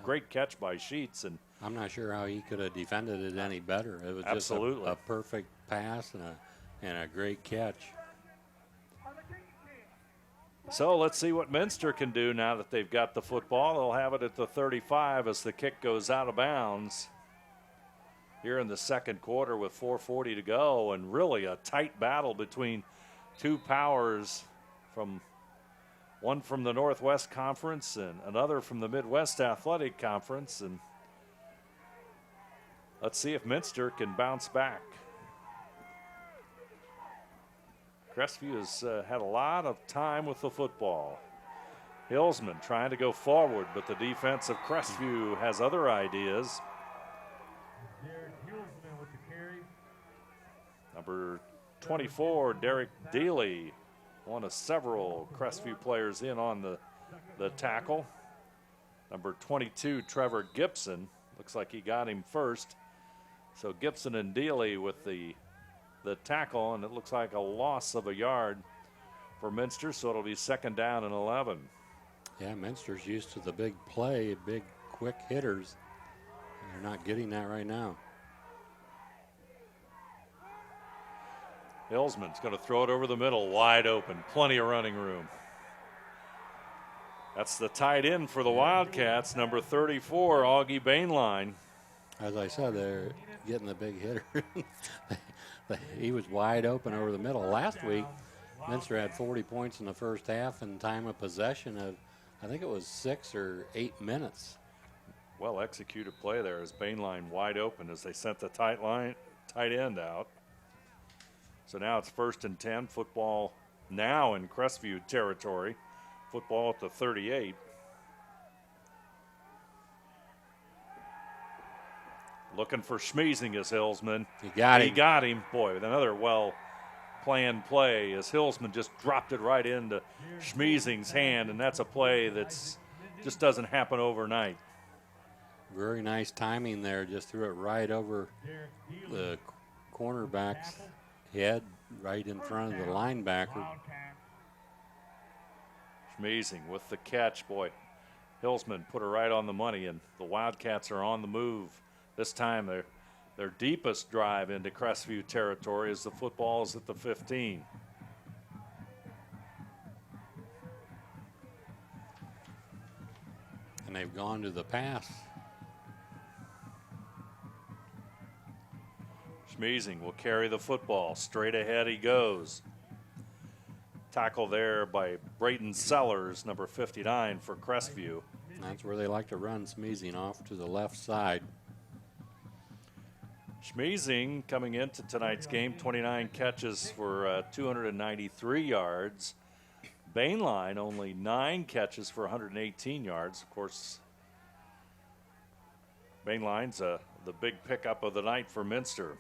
great catch by Sheets. And I'm not sure how he could have defended it any better. It was just a perfect pass and a great catch. So let's see what Minster can do now that they've got the football. They'll have it at the 35 as the kick goes out of bounds here in the second quarter with 4:40 to go, and really a tight battle between two powers, one from the Northwest Conference and another from the Midwest Athletic Conference. And let's see if Minster can bounce back. Crestview has had a lot of time with the football. Hillsman trying to go forward, but the defense of Crestview has other ideas. Number 24, Derek Dealey, one of several Crestview players in on the tackle. Number 22, Trevor Gibson. Looks like he got him first. So Gibson and Dealey with the tackle, and it looks like a loss of a yard for Minster, so it'll be second down and 11. Yeah, Minster's used to the big play, big quick hitters. They're not getting that right now. Hillsman's going to throw it over the middle, wide open, plenty of running room. That's the tight end for the Wildcats, number 34, Augie Bainline. As I said, they're getting the big hitter. He was wide open over the middle. Last week, Minster had 40 points in the first half and time of possession of, I think it was 6 or 8 minutes. Well executed play there as Bainline wide open as they sent the tight end out. So now it's 1st and 10. Football now in Crestview territory. Football at the 38. Looking for Schmeezing as Hillsman. He got him. Boy, with another well-planned play as Hillsman just dropped it right into Schmeezing's hand, and that's a play that's just doesn't happen overnight. Very nice timing there. Just threw it right over the cornerback's head, right in front of the linebacker. Schmeezing with the catch. Boy, Hillsman put her right on the money, and the Wildcats are on the move. This time their deepest drive into Crestview territory as the football is at the 15. and they've gone to the pass. Schmeezing will carry the football. Straight ahead he goes. Tackle there by Braden Sellers, number 59 for Crestview. That's where they like to run Schmeezing off to the left side. Schmeezing coming into tonight's game, 29 catches for 293 yards. Bainline only 9 catches for 118 yards. Of course, Bainline's the big pickup of the night for Minster.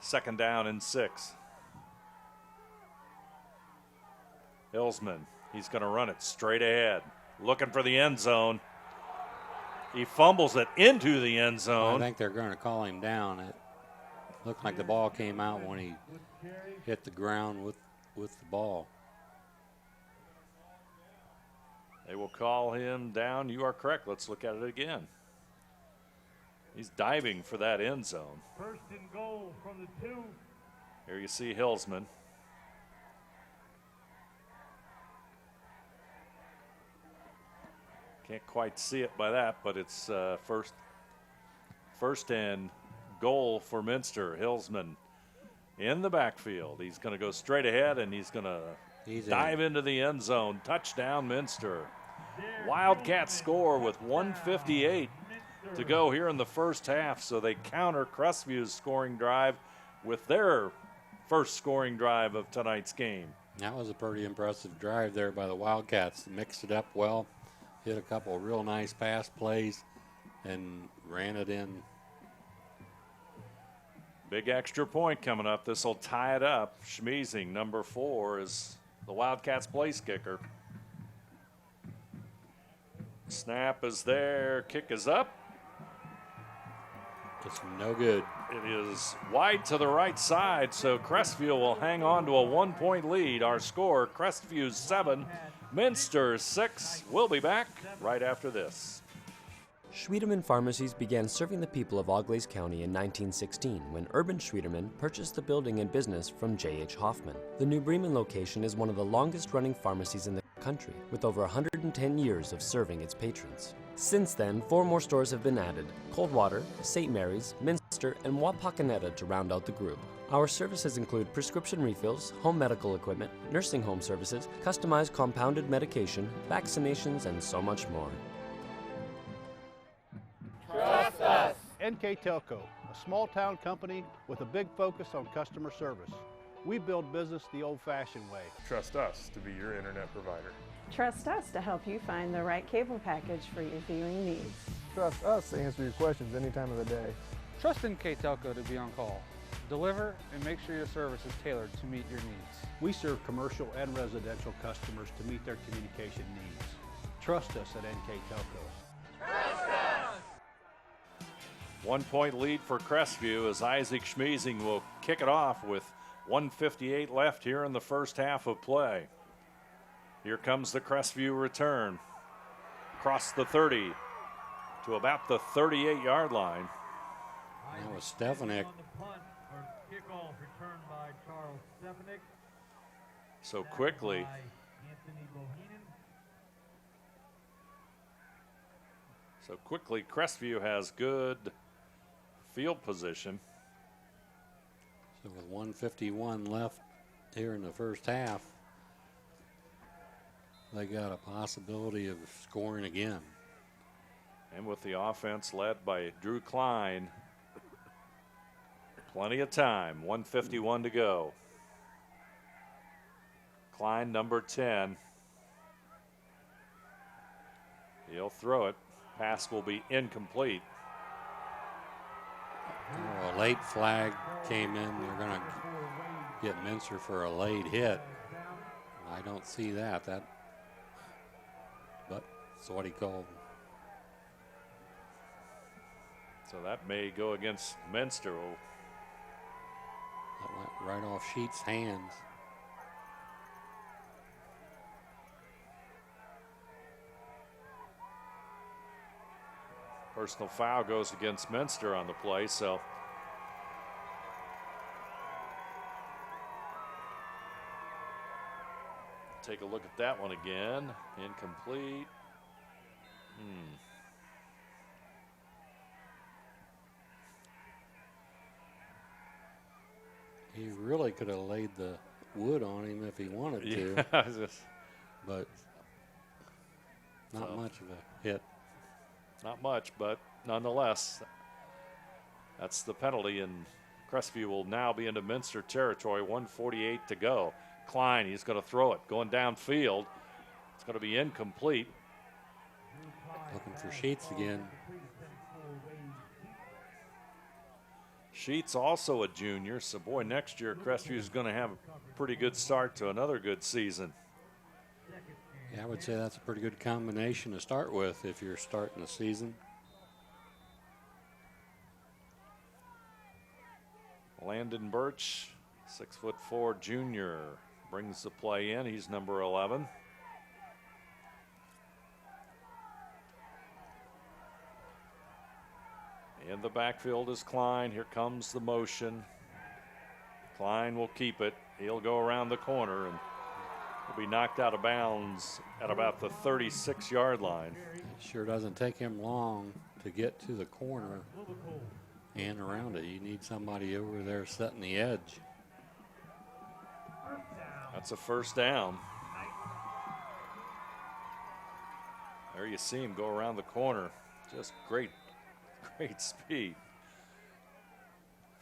2nd down and 6. Hillsman, he's going to run it straight ahead, looking for the end zone. He fumbles it into the end zone. I think they're going to call him down. It looked like the ball came out when he hit the ground with the ball. They will call him down. You are correct. Let's look at it again. He's diving for that end zone. 1st and goal from the 2. Here you see Hillsman. Can't quite see it by that, but it's first and goal for Minster. Hillsman in the backfield. He's going to go straight ahead, and he's going to dive into the end zone. Touchdown, Minster. Wildcats score with 1:58 to go here in the first half, so they counter Crestview's scoring drive with their first scoring drive of tonight's game. That was a pretty impressive drive there by the Wildcats. Mixed it up well, hit a couple of real nice pass plays, and ran it in. Big extra point coming up. This will tie it up. Schmeezing, number 4, is the Wildcats' place kicker. Snap is there. Kick is up. It's no good. It is wide to the right side, so Crestview will hang on to a 1-point lead. Our score, Crestview 7, Minster 6. We'll be back right after this. Schwiedemann Pharmacies began serving the people of Auglaize County in 1916 when Urban Schwiedemann purchased the building and business from J.H. Hoffman. The New Bremen location is one of the longest-running pharmacies in the country, with over 110 years of serving its patrons. Since then, 4 more stores have been added: Coldwater, St. Mary's, Minster, and Wapakoneta to round out the group. Our services include prescription refills, home medical equipment, nursing home services, customized compounded medication, vaccinations, and so much more. Trust us! NKTelco, a small-town company with a big focus on customer service. We build business the old-fashioned way. Trust us to be your internet provider. Trust us to help you find the right cable package for your viewing needs. Trust us to answer your questions any time of the day. Trust NKTelco to be on call. Deliver and make sure your service is tailored to meet your needs. We serve commercial and residential customers to meet their communication needs. Trust us at NKTelco. Trust us! 1-point lead for Crestview as Isaac Schmeezing will kick it off with 1:58 left here in the first half of play. Here comes the Crestview return. Across the 30 to about the 38-yard line. That was Stefanik. Kickoff returned by Charles Stefanik. So quickly. Crestview has good field position. So with 1:51 left here in the first half, they got a possibility of scoring again. And with the offense led by Drew Klein, plenty of time, 1:51 to go. Klein, number 10. He'll throw it. Pass will be incomplete. Oh, a late flag came in. They're going to get Minster for a late hit. I don't see that. But that's what he called. So that may go against Minster. That went right off Sheets' hands. Personal foul goes against Minster on the play, so take a look at that one again. Incomplete. He really could have laid the wood on him if he wanted to. Yeah, just, but not much of a hit. Not much, but nonetheless, that's the penalty, and Crestview will now be into Minster territory. 1:48 to go. Klein, he's going to throw it, going downfield. It's going to be incomplete. Looking for Sheets again. Sheets also a junior, so boy, next year Crestview is going to have a pretty good start to another good season. Yeah, I would say that's a pretty good combination to start with if you're starting the season. Landon Birch, 6'4" junior, brings the play in. He's number 11. In the backfield is Klein. Here comes the motion. Klein will keep it. He'll go around the corner and will be knocked out of bounds at about the 36-yard line. It sure doesn't take him long to get to the corner and around it. You need somebody over there setting the edge. That's a first down. There you see him go around the corner. Just great speed.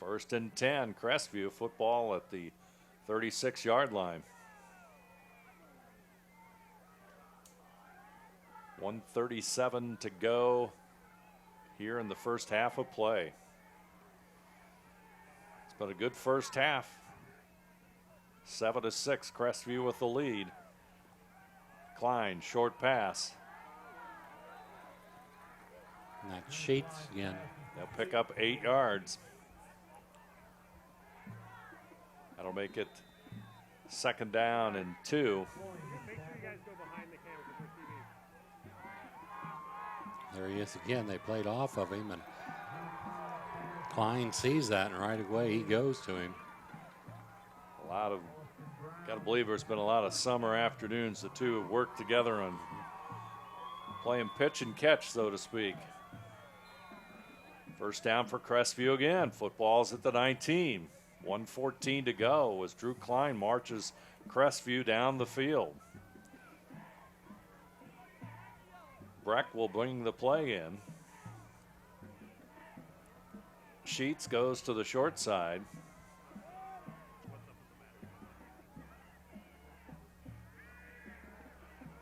1st and 10, Crestview, football at the 36-yard line. 1:37 to go here in the first half of play. It's been a good first half. 7-6, Crestview with the lead. Klein, short pass. And that Sheets again. They'll pick up 8 yards. That'll make it 2nd down and 2. There he is again. They played off of him, and Klein sees that, and right away he goes to him. Got to believe there's been a lot of summer afternoons the two have worked together on playing pitch and catch, so to speak. First down for Crestview again. Football's at the 19. 1:14 to go as Drew Klein marches Crestview down the field. Breck will bring the play in. Sheets goes to the short side.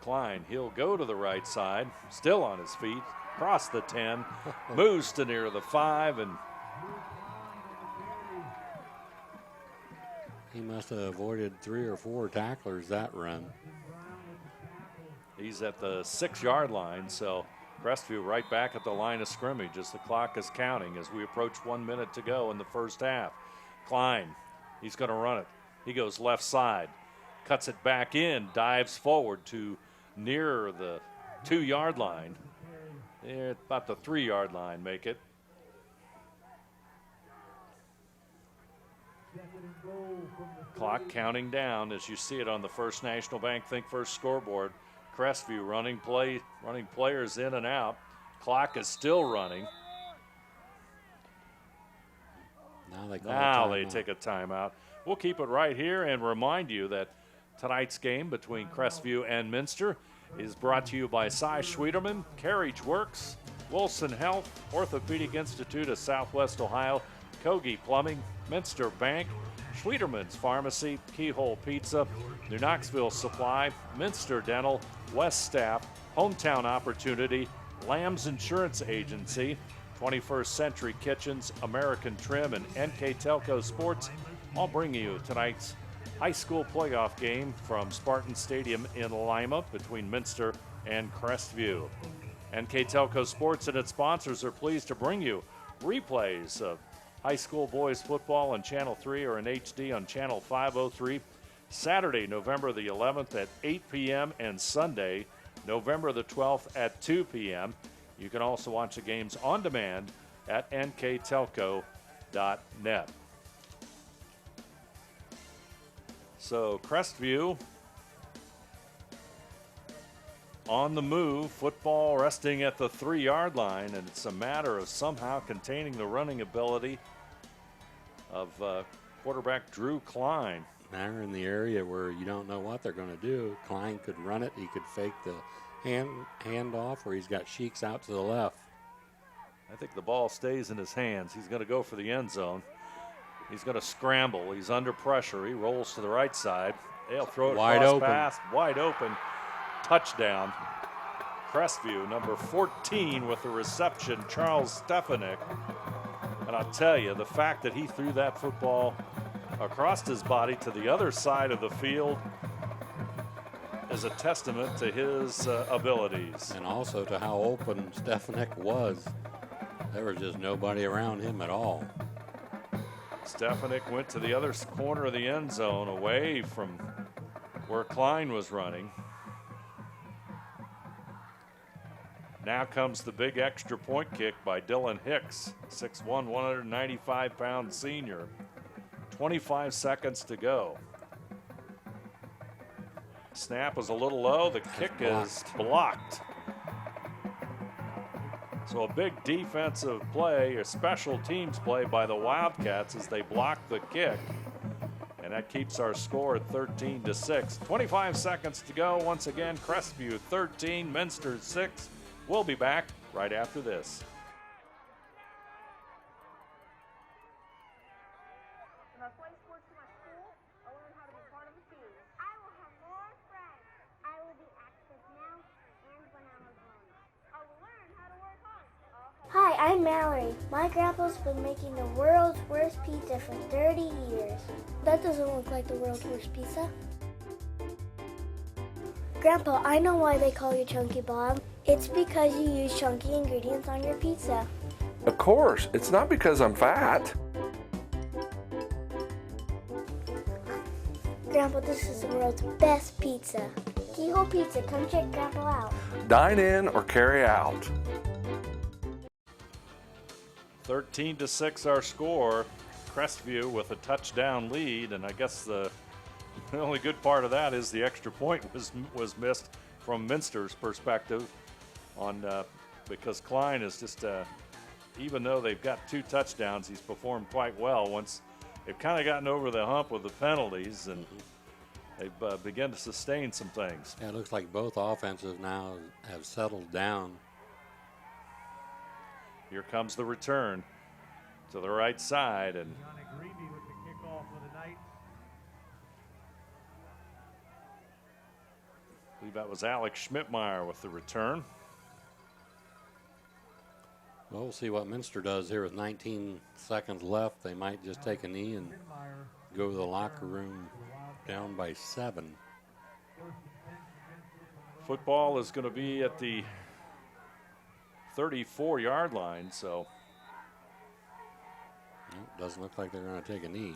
Klein, he'll go to the right side, still on his feet, across the 10, moves to near the 5, and he must have avoided 3 or 4 tacklers that run. He's at the 6-yard line, so Crestview right back at the line of scrimmage as the clock is counting as we approach 1 minute to go in the first half. Klein, he's going to run it. He goes left side, cuts it back in, dives forward to near the 2-yard line. They're about the 3-yard line, make it. Clock counting down as you see it on the First National Bank Think First scoreboard. Crestview running players in and out. Clock is still running. Now they take a timeout. We'll keep it right here and remind you that tonight's game between Crestview and Minster is brought to you by Cy Schwieterman, Carriage Works, Wilson Health, Orthopedic Institute of Southwest Ohio, Kogi Plumbing, Minster Bank, Schwieterman's Pharmacy, Keyhole Pizza, New Knoxville Supply, Minster Dental, West Staff, Hometown Opportunity, Lamb's Insurance Agency, 21st Century Kitchens, American Trim, and NKTelco Sports all bring you tonight's high school playoff game from Spartan Stadium in Lima between Minster and Crestview. NKTelco Sports and its sponsors are pleased to bring you replays of high school boys football on Channel 3 or in HD on Channel 503, Saturday, November the 11th at 8 p.m. and Sunday, November the 12th at 2 p.m. You can also watch the games on demand at nktelco.net. So Crestview on the move. Football resting at the 3-yard line, and it's a matter of somehow containing the running ability of quarterback Drew Klein. They're in the area where you don't know what they're going to do. Klein could run it. He could fake the handoff, or he's got Sheeks out to the left. I think the ball stays in his hands. He's going to go for the end zone. He's going to scramble. He's under pressure. He rolls to the right side. They'll throw it Wide across open. pass. Wide open. Touchdown. Crestview, number 14 with the reception, Charles Stefanik. And I'll tell you, the fact that he threw that football across his body to the other side of the field is a testament to his abilities. And also to how open Stefanik was. There was just nobody around him at all. Stefanik went to the other corner of the end zone, away from where Klein was running. Now comes the big extra point kick by Dylan Hicks, 6'1", 195-pound senior. 25 seconds to go. Snap is a little low. The kick is blocked. So a big defensive play, or special teams play by the Wildcats as they block the kick. And that keeps our score at 13-6. 25 seconds to go. Once again, Crestview 13, Minster 6. We'll be back right after this. If I play sports in my school, I'll learn how to be part of a team. I will have more friends. I will be active now and when I'm a grown-up. I will learn how to work hard. Hi, I'm Mallory. My grandpa's been making the world's worst pizza for 30 years. That doesn't look like the world's worst pizza. Grandpa, I know why they call you Chunky Bob. It's because you use chunky ingredients on your pizza. Of course, it's not because I'm fat. Grandpa, this is the world's best pizza. Keyhole Pizza, come check Grandpa out. Dine in or carry out. 13-6 our score. Crestview with a touchdown lead, and I guess the only good part of that is the extra point was missed from Minster's perspective, because Klein is just even though they've got 2 touchdowns, he's performed quite well. Once they've kind of gotten over the hump with the penalties, and they've begun to sustain some things. Yeah, it looks like both offenses now have settled down. Here comes the return to the right side, and I believe that was Alex Schmidtmeyer with the return. Well, we'll see what Minster does here with 19 seconds left. They might just take a knee and go to the locker room down by 7. Football is going to be at the 34-yard line, so. Nope, doesn't look like they're going to take a knee.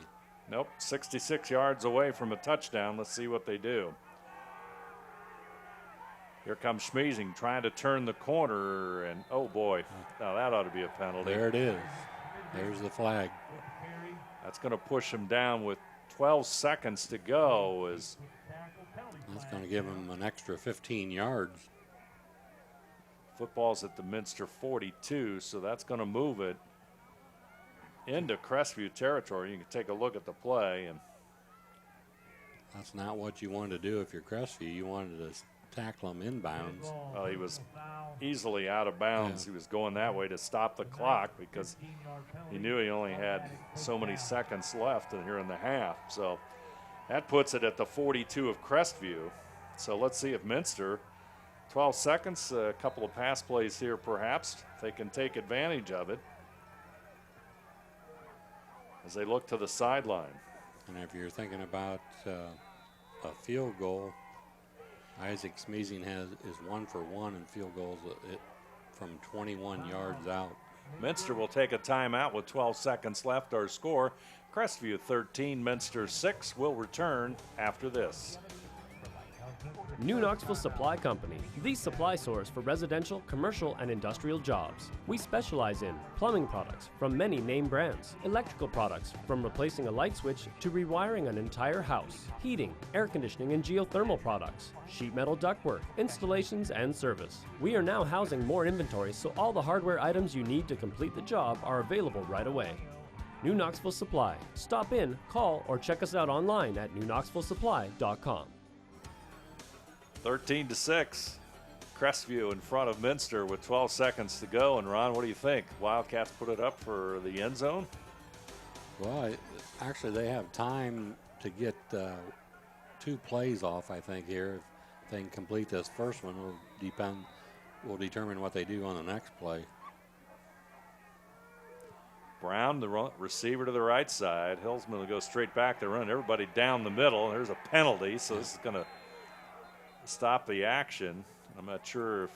Nope, 66 yards away from a touchdown. Let's see what they do. Here comes Schmeezing trying to turn the corner, and oh boy, now that ought to be a penalty. There it is. There's the flag. That's going to push him down with 12 seconds to go. That's going to give him an extra 15 yards. Football's at the Minster 42, so that's going to move it into Crestview territory. You can take a look at the play, and that's not what you wanted to do if you're Crestview. You wanted to tackle him inbounds. Well, he was easily out of bounds. Yeah. He was going that way to stop the clock because he knew he only had so many seconds left here in the half. So that puts it at the 42 of Crestview. So let's see if Minster, 12 seconds, a couple of pass plays here perhaps, if they can take advantage of it as they look to the sideline. And if you're thinking about a field goal, Isaac Schmeezing is 1 for 1 in field goals from 21 yards out. Minster will take a timeout with 12 seconds left. Our score, Crestview 13, Minster 6. Will return after this. New Knoxville Supply Company, the supply source for residential, commercial, and industrial jobs. We specialize in plumbing products from many name brands, electrical products from replacing a light switch to rewiring an entire house, heating, air conditioning, and geothermal products, sheet metal ductwork, installations, and service. We are now housing more inventory, so all the hardware items you need to complete the job are available right away. New Knoxville Supply. Stop in, call, or check us out online at newknoxvillesupply.com. 13-6. Crestview in front of Minster with 12 seconds to go. And Ron, what do you think? Wildcats put it up for the end zone? Well, actually, they have time to get 2 plays off, I think, here. If they can complete this first one, will determine what they do on the next play. Brown, the receiver to the right side. Hillsman will go straight back. They're running everybody down the middle. There's a penalty, so this is going to stop the action. I'm not sure if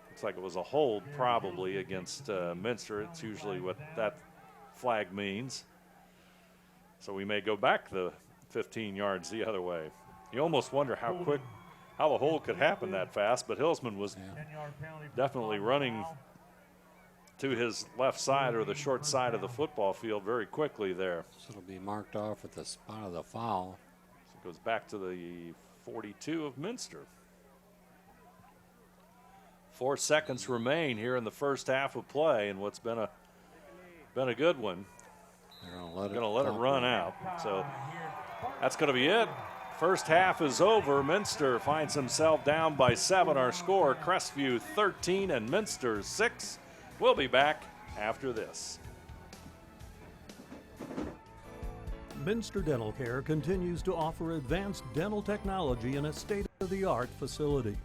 looks like it was a hold probably against Minster. It's usually what that flag means. So we may go back the 15 yards the other way. You almost wonder how the hold could happen that fast, but Hillsman was definitely running to his left side or the short side of the football field very quickly there. So it'll be marked off at the spot of the foul. So it goes back to the 42 of Minster. 4 seconds remain here in the first half of play, and what's been a good one. They're going to let it run out. So that's going to be it. First half is over. Minster finds himself down by 7. Our score, Crestview 13 and Minster 6. We'll be back after this. Minster Dental Care continues to offer advanced dental technology in a state-of-the-art facility.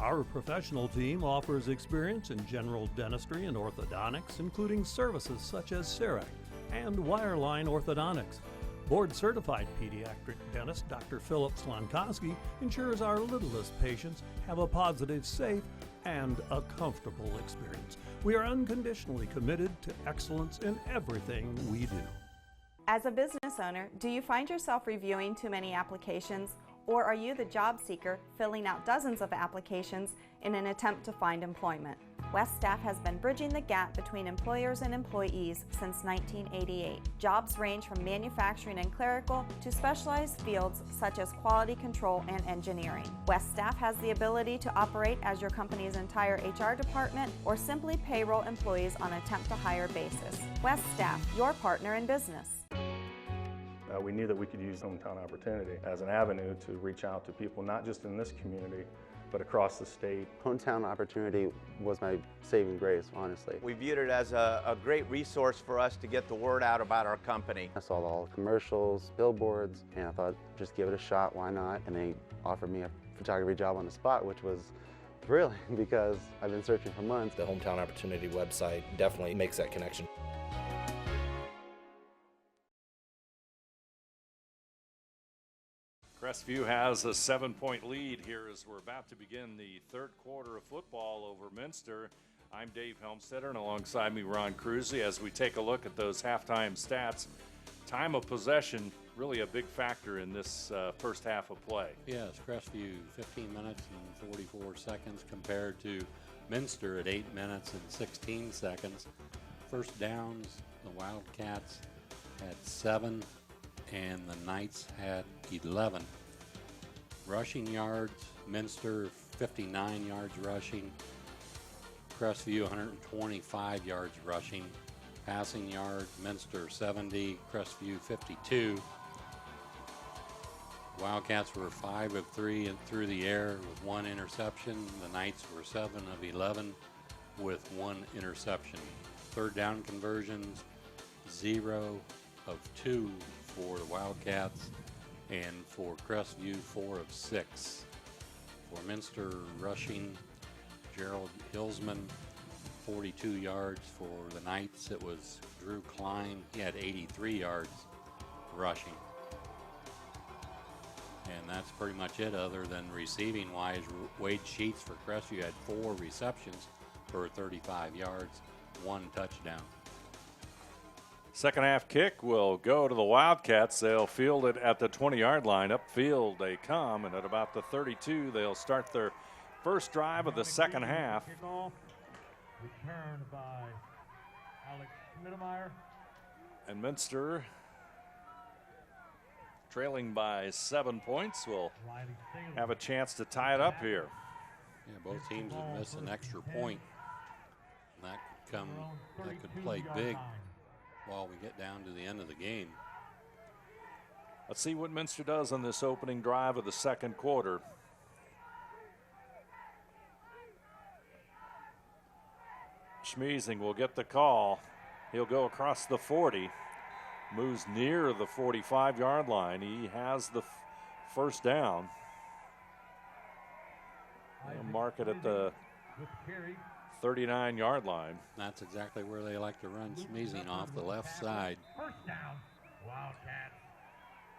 Our professional team offers experience in general dentistry and orthodontics, including services such as CEREC and wireline orthodontics. Board-certified pediatric dentist Dr. Philip Slankowski ensures our littlest patients have a positive, safe, and a comfortable experience. We are unconditionally committed to excellence in everything we do. As a business owner, do you find yourself reviewing too many applications, or are you the job seeker filling out dozens of applications in an attempt to find employment? West Staff has been bridging the gap between employers and employees since 1988. Jobs range from manufacturing and clerical to specialized fields such as quality control and engineering. West Staff has the ability to operate as your company's entire HR department or simply payroll employees on a temp-to-hire basis. West Staff, your partner in business. We knew that we could use Hometown Opportunity as an avenue to reach out to people, not just in this community, but across the state. Hometown Opportunity was my saving grace, honestly. We viewed it as a great resource for us to get the word out about our company. I saw all the commercials, billboards, and I thought, just give it a shot, why not? And they offered me a photography job on the spot, which was thrilling because I've been searching for months. The Hometown Opportunity website definitely makes that connection. Crestview has a 7-point lead here as we're about to begin the third quarter of football over Minster. I'm Dave Helmstetter, and alongside me, Ron Cruzy, as we take a look at those halftime stats. Time of possession, really a big factor in this first half of play. Yes, Crestview 15 minutes and 44 seconds compared to Minster at 8 minutes and 16 seconds. First downs, the Wildcats had 7. And the Knights had 11. Rushing yards, Minster 59 yards rushing, Crestview 125 yards rushing. Passing yards, Minster 70, Crestview 52. Wildcats were 5 of 3 and through the air with 1 interception. The Knights were 7 of 11 with 1 interception. Third down conversions, 0 of 2 for the Wildcats, and for Crestview 4 of 6. For Minster rushing, Gerald Hillsman 42 yards. For the Knights it was Drew Klein, he had 83 yards rushing. And that's pretty much it other than receiving wise. Wade Sheets for Crestview had 4 receptions for 35 yards, 1 touchdown. Second half kick will go to the Wildcats. They'll field it at the 20-yard line. Upfield they come, and at about the 32, they'll start their first drive of the second half. Return by Alex Schmidtmeyer. And Minster, trailing by 7 points, will have a chance to tie it up here. Yeah, both teams would miss an extra point. And that could play big while we get down to the end of the game. Let's see what Minster does on this opening drive of the second quarter. Schmeezing will get the call. He'll go across the 40, moves near the 45-yard line. He has the first down. They'll mark it at the 39-yard line. That's exactly where they like to run Schmeezing, off the left side. First down, Wildcats.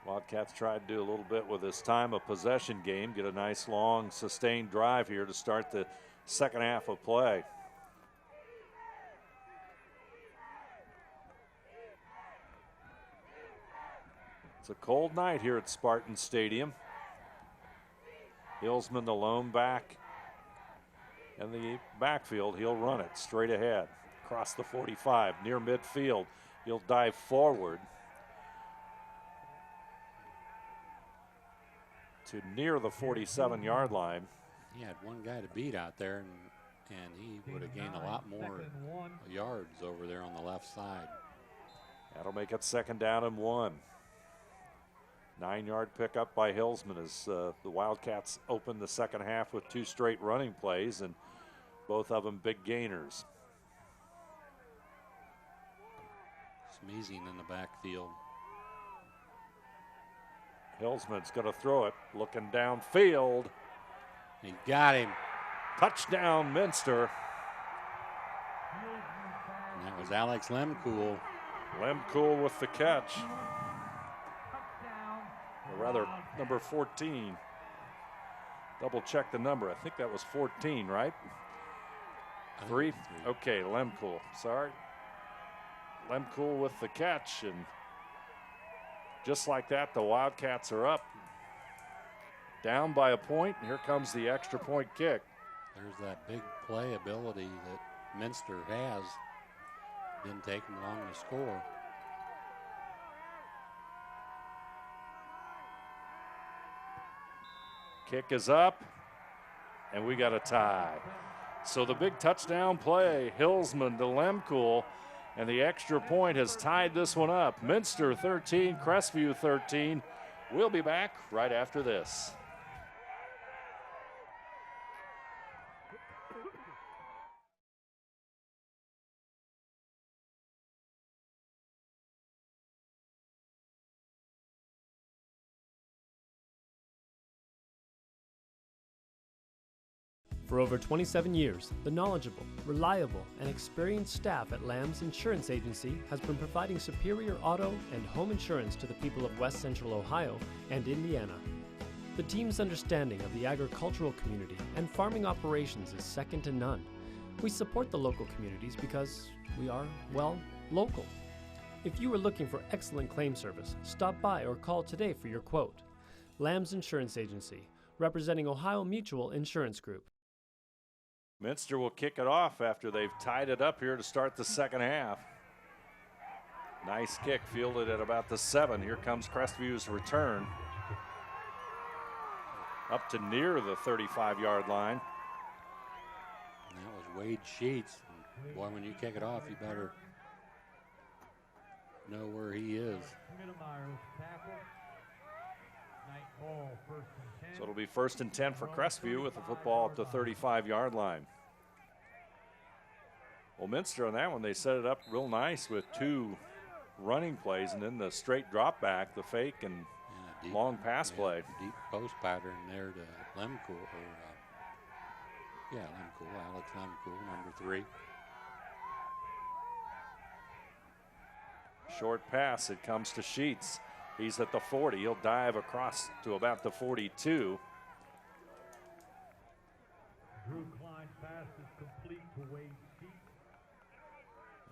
Wildcats tried to do a little bit with this time of possession game, get a nice long sustained drive here to start the second half of play. It's a cold night here at Spartan Stadium. Hillsman, the lone back in the backfield. He'll run it straight ahead across the 45 near midfield. He'll dive forward to near the 47-yard line. He had one guy to beat out there, and he would have gained a lot more yards over there on the left side. That'll make it second down and 1. 9-yard pickup by Hillsman as the Wildcats open the second half with 2 straight running plays, and both of them big gainers. Schmeezing in the backfield. Hillsman's going to throw it, looking downfield. He got him. Touchdown, Minster. And that was Alex Lemcool. Lemcool with the catch. Or rather, number 14. Double check the number. I think that was 14, right? 3? Okay, Lemcool. Sorry. Lemcool with the catch, and just like that, the Wildcats are up. Down by a point, and here comes the extra point kick. There's that big play ability that Minster has. Didn't take him long to score. Kick is up, and we got a tie. So the big touchdown play, Hillsman to Lemcool, and the extra point has tied this one up. Minster 13, Crestview 13. We'll be back right after this. For over 27 years, the knowledgeable, reliable, and experienced staff at Lamb's Insurance Agency has been providing superior auto and home insurance to the people of West Central Ohio and Indiana. The team's understanding of the agricultural community and farming operations is second to none. We support the local communities because we are, well, local. If you are looking for excellent claim service, stop by or call today for your quote. Lamb's Insurance Agency, representing Ohio Mutual Insurance Group. Minster will kick it off after they've tied it up here to start the second half. Nice kick, fielded at about the 7. Here comes Crestview's return. Up to near the 35-yard line. And that was Wade Sheets. And boy, when you kick it off, you better know where he is. So it'll be 1st and 10 for Crestview with the football at the 35-yard line. Well, Minster on that one, they set it up real nice with 2 running plays and then the straight drop back, the fake and deep, long pass play. Deep post pattern there to Lemcool, Lemcool, Alex Lemcool, number 3. Short pass, it comes to Sheets. He's at the 40. He'll dive across to about the 42. Drew Klein's pass is complete to Wade Sheets.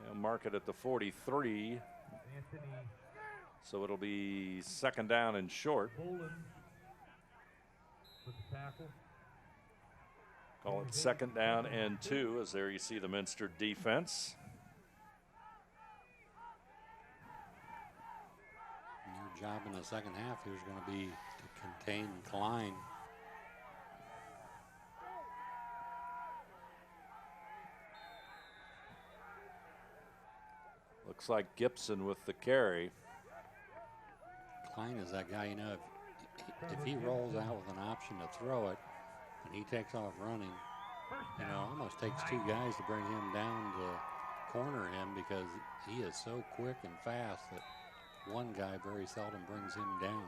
They'll mark it at the 43. Anthony So it'll be second down and short. Bolin with the tackle. Call it second down and 2, as there you see the Minster defense. Your job in the second half here is going to be to contain Klein. Looks like Gibson with the carry. Klein is that guy, you know, if he rolls out with an option to throw it and he takes off running, you know, almost takes two guys to bring him down to corner him, because he is so quick and fast that one guy very seldom brings him down.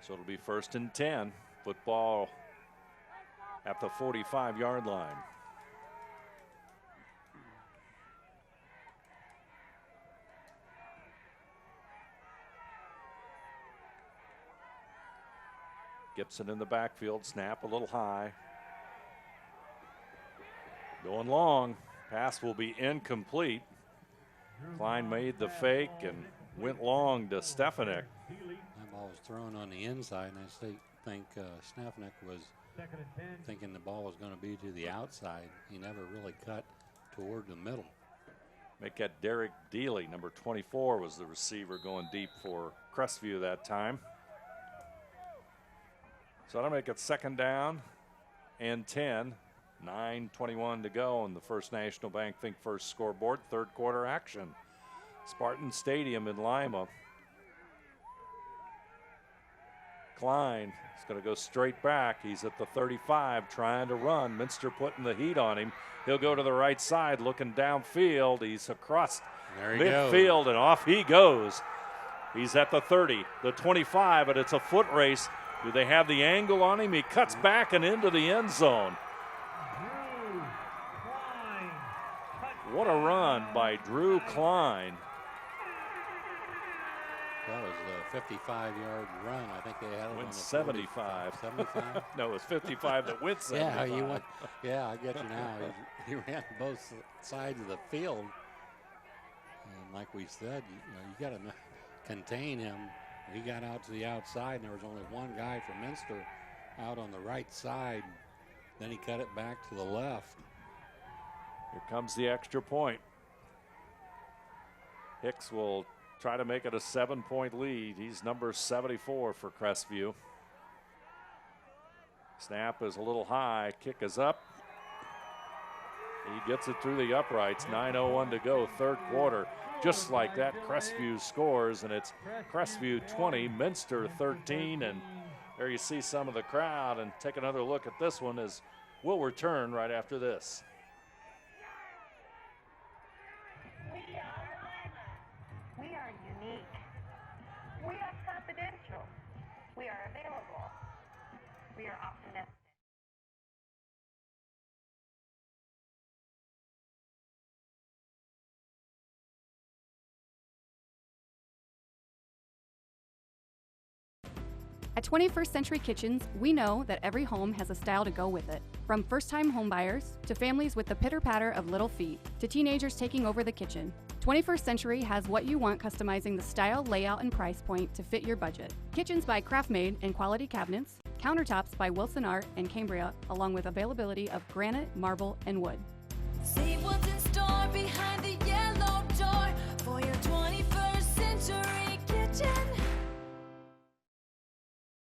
So it'll be first and 10. Football at the 45-yard line. Gibson in the backfield, snap a little high. Going long, pass will be incomplete. Klein made the fake and went long to Stefanik. That ball was thrown on the inside, and I think Stefanik was thinking the ball was going to be to the outside. He never really cut toward the middle. Make that Derek Deely, number 24, was the receiver going deep for Crestview that time. So that'll make it second down and 10. 9:21 to go on the First National Bank Think First scoreboard. Third quarter action. Spartan Stadium in Lima. Klein is going to go straight back. He's at the 35 trying to run. Minster putting the heat on him. He'll go to the right side looking downfield. He's across midfield and off he goes. He's at the 30, the 25, but it's a foot race. Do they have the angle on him? He cuts back and into the end zone. What a run by Drew Klein. That was a 55-yard run. I think they had it went on the 75. 75? No, it was 55 that went 75. Yeah, I get you now. He ran both sides of the field. And like we said, you got to contain him. He got out to the outside, and there was only one guy from Minster out on the right side. Then he cut it back to the left. Here comes the extra point. Hicks will try to make it a 7-point lead. He's number 74 for Crestview. Snap is a little high. Kick is up. He gets it through the uprights. 9:01 to go, third quarter. Just like that, Crestview scores, and it's Crestview 20, Minster 13. And there you see some of the crowd. And take another look at this one as we'll return right after this. We are unique. We are confidential. We are available. We are optimistic. At 21st Century Kitchens, we know that every home has a style to go with it. From first-time homebuyers to families with the pitter-patter of little feet to teenagers taking over the kitchen, 21st Century has what you want, customizing the style, layout, and price point to fit your budget. Kitchens by Craftmade and quality cabinets, countertops by Wilson Art and Cambria, along with availability of granite, marble, and wood. See what's in store behind the yellow door for your 21st Century Kitchen.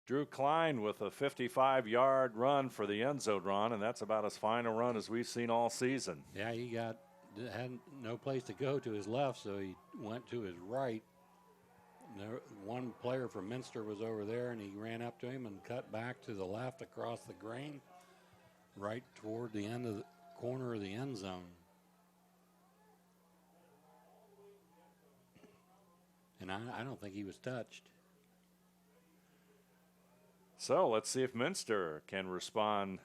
Drew Klein with a 55-yard run for the end zone run, and that's about as fine a run as we've seen all season. Yeah, he had no place to go to his left, so he went to his right. One player from Minster was over there, and he ran up to him and cut back to the left across the grain, right toward the end of the corner of the end zone. And I don't think he was touched. So let's see if Minster can respond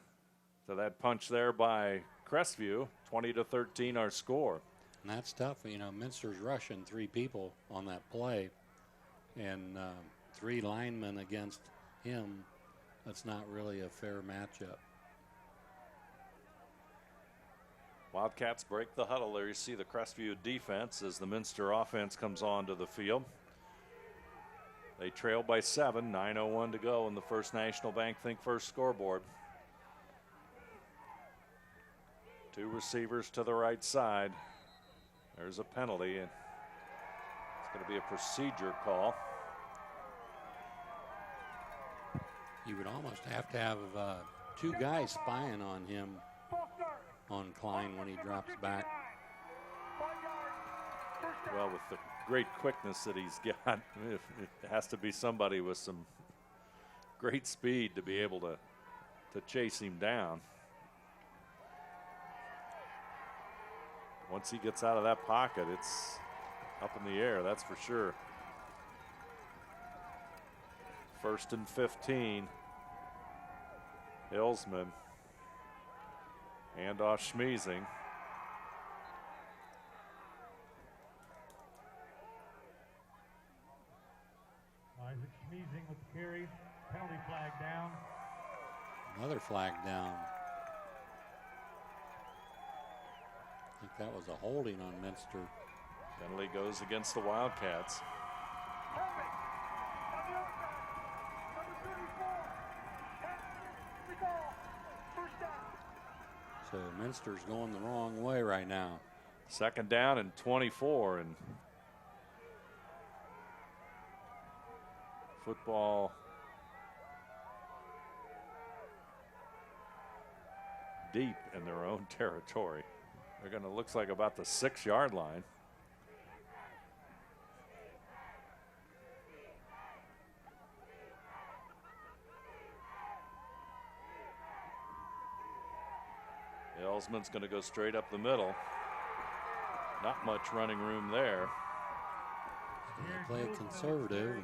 to that punch there by Crestview. 20-13 our score. And that's tough. You know, Minster's rushing 3 people on that play, and 3 linemen against him. That's not really a fair matchup. Wildcats break the huddle. There you see the Crestview defense as the Minster offense comes onto the field. They trail by 7, 9:01 to go in the First National Bank Think First scoreboard. 2 receivers to the right side. There's a penalty, and it's going to be a procedure call. You would almost have to have 2 guys spying on him, on Klein, when he drops back. Well, with the great quickness that he's got, it has to be somebody with some great speed to be able to chase him down. Once he gets out of that pocket, it's up in the air, that's for sure. 1st and 15. Hillsman. Handoff Schmeezing. Isaac Schmeezing with the carry. Penalty flag down. Another flag down. I think that was a holding on Minster. Penalty goes against the Wildcats. So Minster's going the wrong way right now. 2nd down and 24, and football deep in their own territory. They're going to looks like about the 6-yard line. Elsman's going to go straight up the middle. Not much running room there. Play it conservative.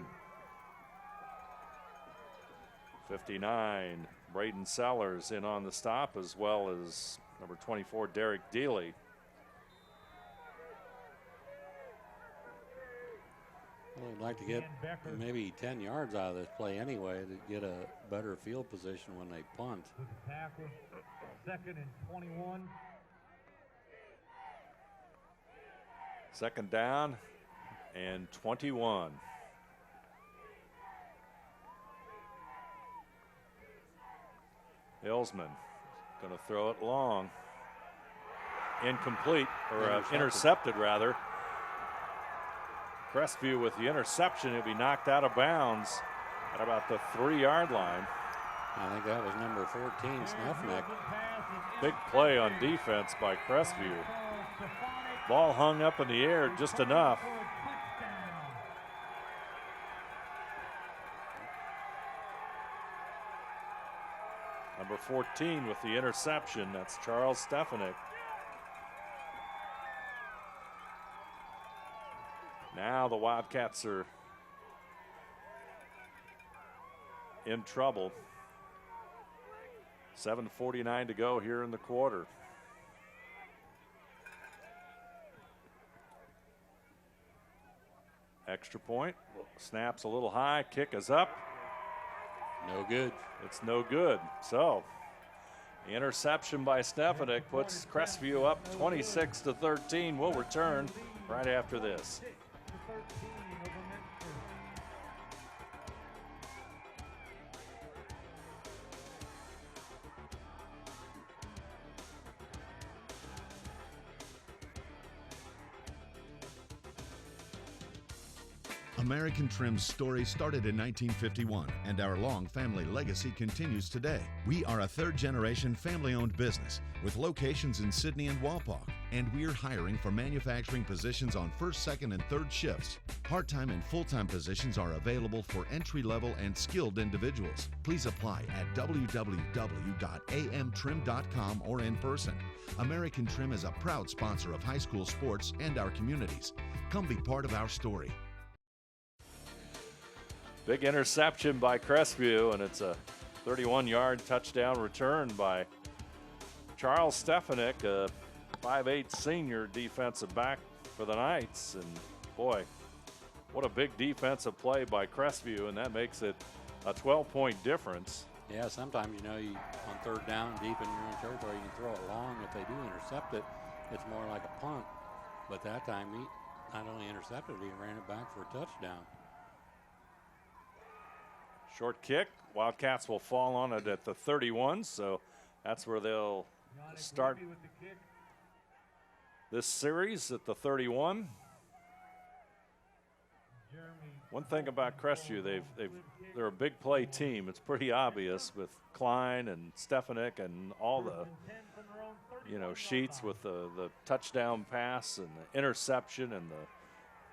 59, Braden Sellers in on the stop, as well as number 24, Derek Dealey. Well, I'd like to get maybe 10 yards out of this play anyway to get a better field position when they punt. With the tackle. 2nd and 21. 2nd down and 21. Hillsman going to throw it long. Incomplete, or intercepted rather. Crestview with the interception. He'll be knocked out of bounds at about the 3-yard line. I think that was number 14, Snuffneck. Big play on defense by Crestview. Ball hung up in the air just enough. Number 14 with the interception, that's Charles Stefanik. Now the Wildcats are in trouble. 7:49 to go here in the quarter. Extra point, snaps a little high, kick is up. No good. It's no good. So the interception by Stefanik puts Crestview up 26-13. We'll return right after this. American Trim's story started in 1951, and our long family legacy continues today. We are a 3rd-generation family-owned business with locations in Sydney and Wapak, and we're hiring for manufacturing positions on 1st, 2nd, and 3rd shifts. Part-time and full-time positions are available for entry-level and skilled individuals. Please apply at www.amtrim.com or in person. American Trim is a proud sponsor of high school sports and our communities. Come be part of our story. Big interception by Crestview, and it's a 31-yard touchdown return by Charles Stefanik, a 5'8" senior defensive back for the Knights. And boy, what a big defensive play by Crestview, and that makes it a 12-point difference. Yeah, sometimes, you know, on 3rd down, deep in your own territory, you can throw it long if they do intercept it. it's more like a punt. But that time he not only intercepted, he ran it back for a touchdown. Short kick. Wildcats will fall on it at the 31, so that's where they'll start this series at the 31. One thing about Crestview, they're a big play team. It's pretty obvious with Klein and Stefanik and all the sheets with the touchdown pass and the interception and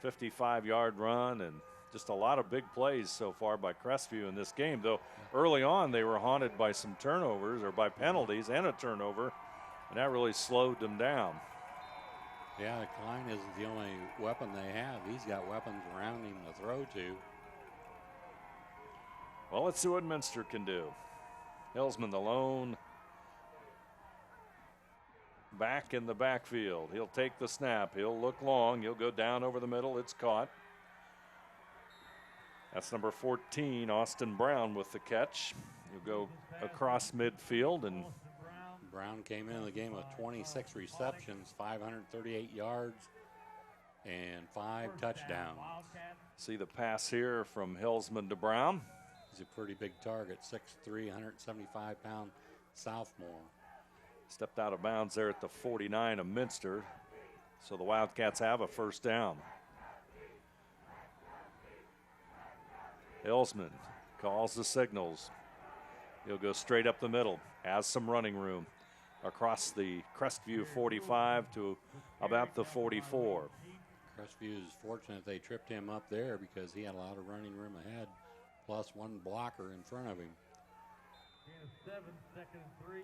the 55-yard run, and just a lot of big plays so far by Crestview in this game. Though early on they were haunted by some turnovers or by penalties and a turnover, and that really slowed them down. Yeah, Klein isn't the only weapon they have. He's got weapons around him to throw to. Well, let's see what Minster can do. Hillsman, the lone back in the backfield. He'll take the snap. He'll look long. He'll go down over the middle. It's caught. That's number 14, Austin Brown, with the catch. He'll go across midfield, and Brown came into the game with 26 receptions, 538 yards, and 5 touchdowns. See the pass here from Hillsman to Brown. He's a pretty big target, 6'3", 175-pound sophomore. Stepped out of bounds there at the 49 of Minster, so the Wildcats have a first down. Hillsman calls the signals. He'll go straight up the middle, has some running room across the Crestview 45 to about the 44. Crestview is fortunate they tripped him up there because he had a lot of running room ahead, plus one blocker in front of him. 7, 2nd and 3.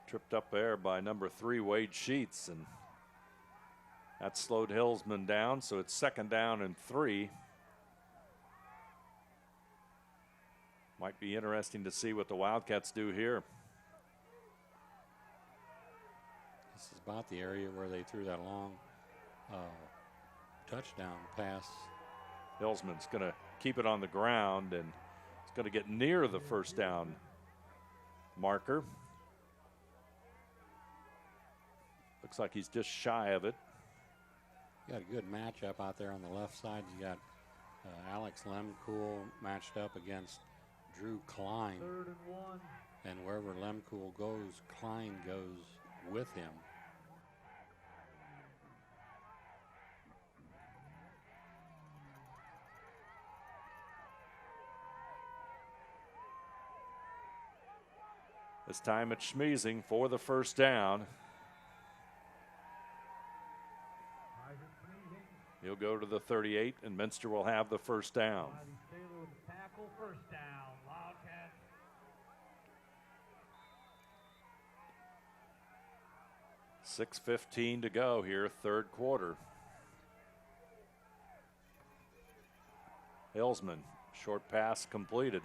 Tripped up there by number 3, Wade Sheets, and that slowed Hillsman down, so it's 2nd down and 3. Might be interesting to see what the Wildcats do here. This is about the area where they threw that long touchdown pass. Hillsman's going to keep it on the ground, and it's going to get near the first down marker. Looks like he's just shy of it. You got a good matchup out there on the left side. You got Alex Lemcool matched up against Drew Klein. 3rd and 1. And wherever Lemcool goes, Klein goes with him. This time it's Schmeezing for the first down. He'll go to the 38, and Minster will have the first down. Tackle, first down, Wildcats. .6:15 to go here, third quarter. Hillsman, short pass completed.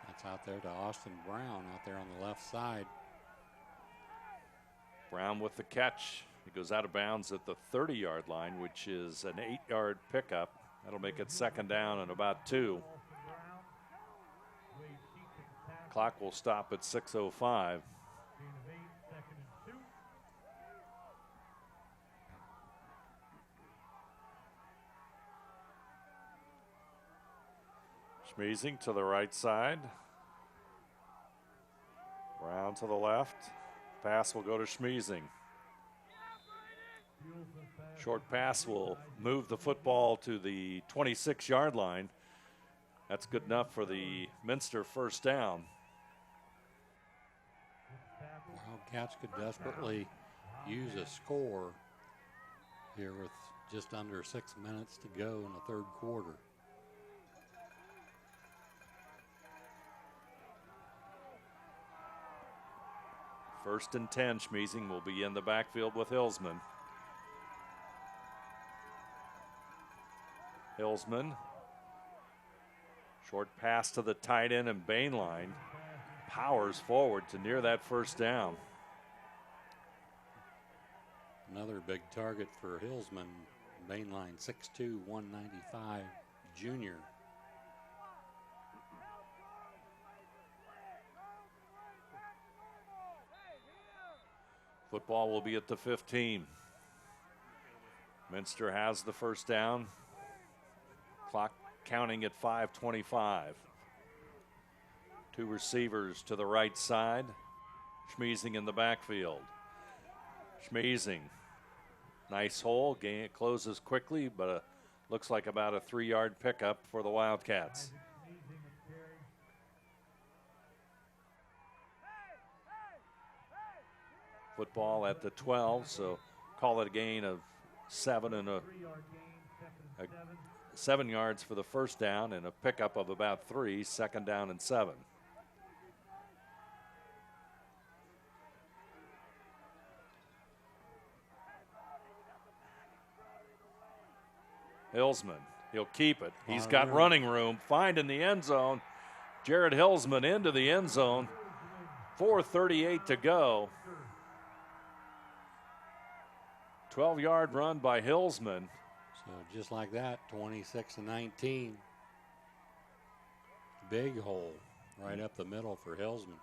That's out there to Austin Brown out there on the left side. Brown with the catch. He goes out of bounds at the 30-yard line, which is an 8-yard pickup. That'll make it 2nd down and about 2. Clock will stop at 6:05. Schmeezing to the right side. Brown to the left. Pass will go to Schmeezing. Short pass will move the football to the 26-yard line. That's good enough for the Minster first down. Wildcats could desperately use a score here with just under 6 minutes to go in the third quarter. First and 10, Schmeezing will be in the backfield with Hillsman. Hillsman. Short pass to the tight end and Bainline. Powers forward to near that first down. Another big target for Hillsman. Bainline, 6'2", 195, junior. Football will be at the 15. Minster has the first down. Clock counting at 5:25. Two receivers to the right side. Schmeezing in the backfield. Schmeezing. Nice hole. Game closes quickly, but looks like about a 3-yard pickup for the Wildcats. Football at the 12, so call it a gain of 7 and 7 yards for the first down and a pickup of about 3, second down and 7. Hillsman, he'll keep it. He's got running room, finding the end zone. Jared Hillsman into the end zone. 4:38 to go. 12-yard run by Hillsman. So just like that, 26-19. Big hole right up the middle for Hillsman.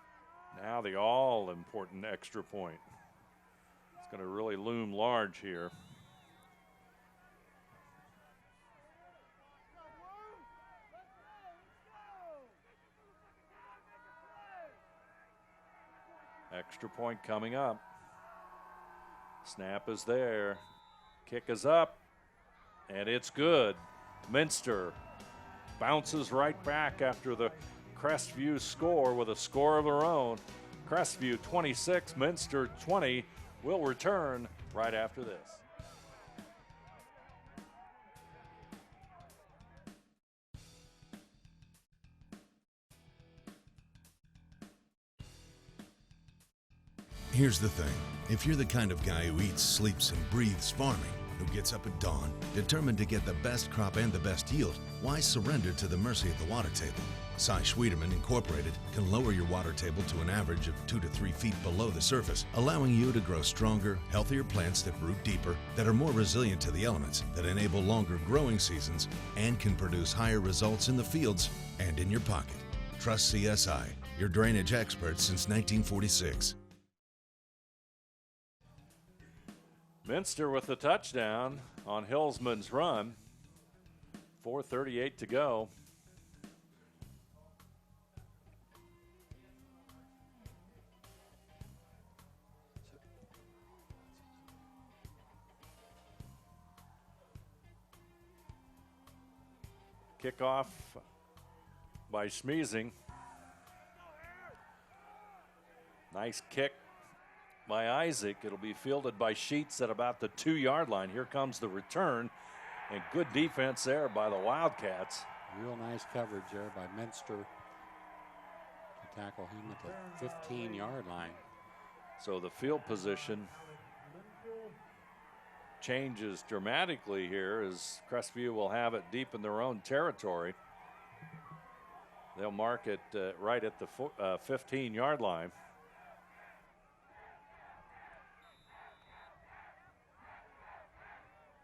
Now the all-important extra point. It's going to really loom large here. Extra point coming up. Snap is there. Kick is up. And it's good. Minster bounces right back after the Crestview score with a score of their own. Crestview 26, Minster 20. Will return right after this. Here's the thing. If you're the kind of guy who eats, sleeps, and breathes farming, who gets up at dawn, determined to get the best crop and the best yield, why surrender to the mercy of the water table? Cy Schwieterman Incorporated can lower your water table to an average of 2 to 3 feet below the surface, allowing you to grow stronger, healthier plants that root deeper, that are more resilient to the elements, that enable longer growing seasons, and can produce higher results in the fields and in your pocket. Trust CSI, your drainage experts since 1946. Minster with the touchdown on Hillsman's run. 4:38 to go. Kickoff by Schmeezing. Nice kick by Isaac. It'll be fielded by Sheets at about the 2-yard line. Here comes the return, and good defense there by the Wildcats. Real nice coverage there by Minster to tackle him at the 15-yard line. So the field position changes dramatically here as Crestview will have it deep in their own territory. They'll mark it right at the 15-yard line.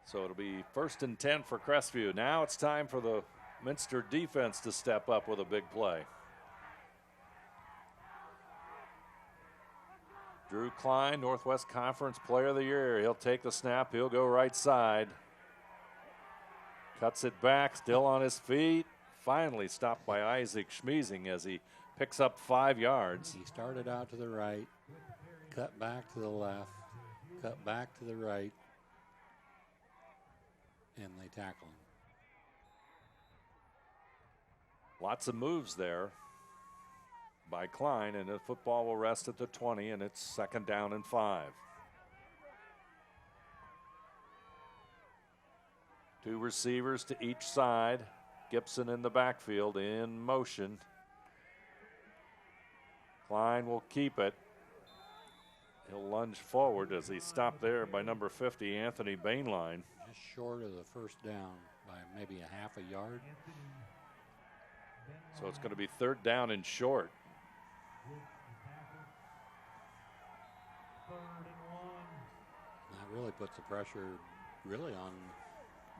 So it'll be 1st and 10 for Crestview. Now it's time for the Minster defense to step up with a big play. Drew Klein, Northwest Conference Player of the Year. He'll take the snap. He'll go right side. Cuts it back, still on his feet. Finally stopped by Isaac Schmeezing as he picks up 5 yards. He started out to the right, cut back to the left, cut back to the right, and they tackle him. Lots of moves there by Klein, and the football will rest at the 20, and it's 2nd down and 5. 2 receivers to each side. Gibson in the backfield in motion. Klein will keep it. He'll lunge forward as he stopped there by number 50, Anthony Bainline. Just short of the first down by maybe a half a yard. So it's going to be 3rd down and short. That really puts the pressure really on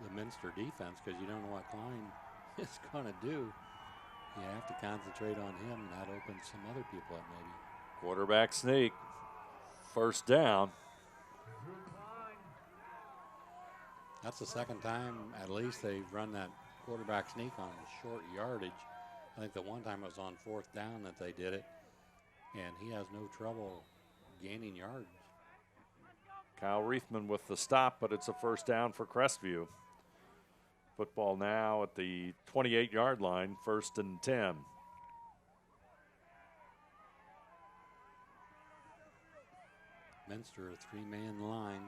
the Minster defense because you don't know what Klein is going to do. You have to concentrate on him, and that opens some other people up maybe. Quarterback sneak. first down. That's the second time at least they've run that quarterback sneak on short yardage. I think the one time it was on fourth down that they did it, and he has no trouble gaining yards. Kyle Reithman with the stop, but it's a first down for Crestview. Football now at the 28-yard line, 1st and 10. Minster, a three-man line.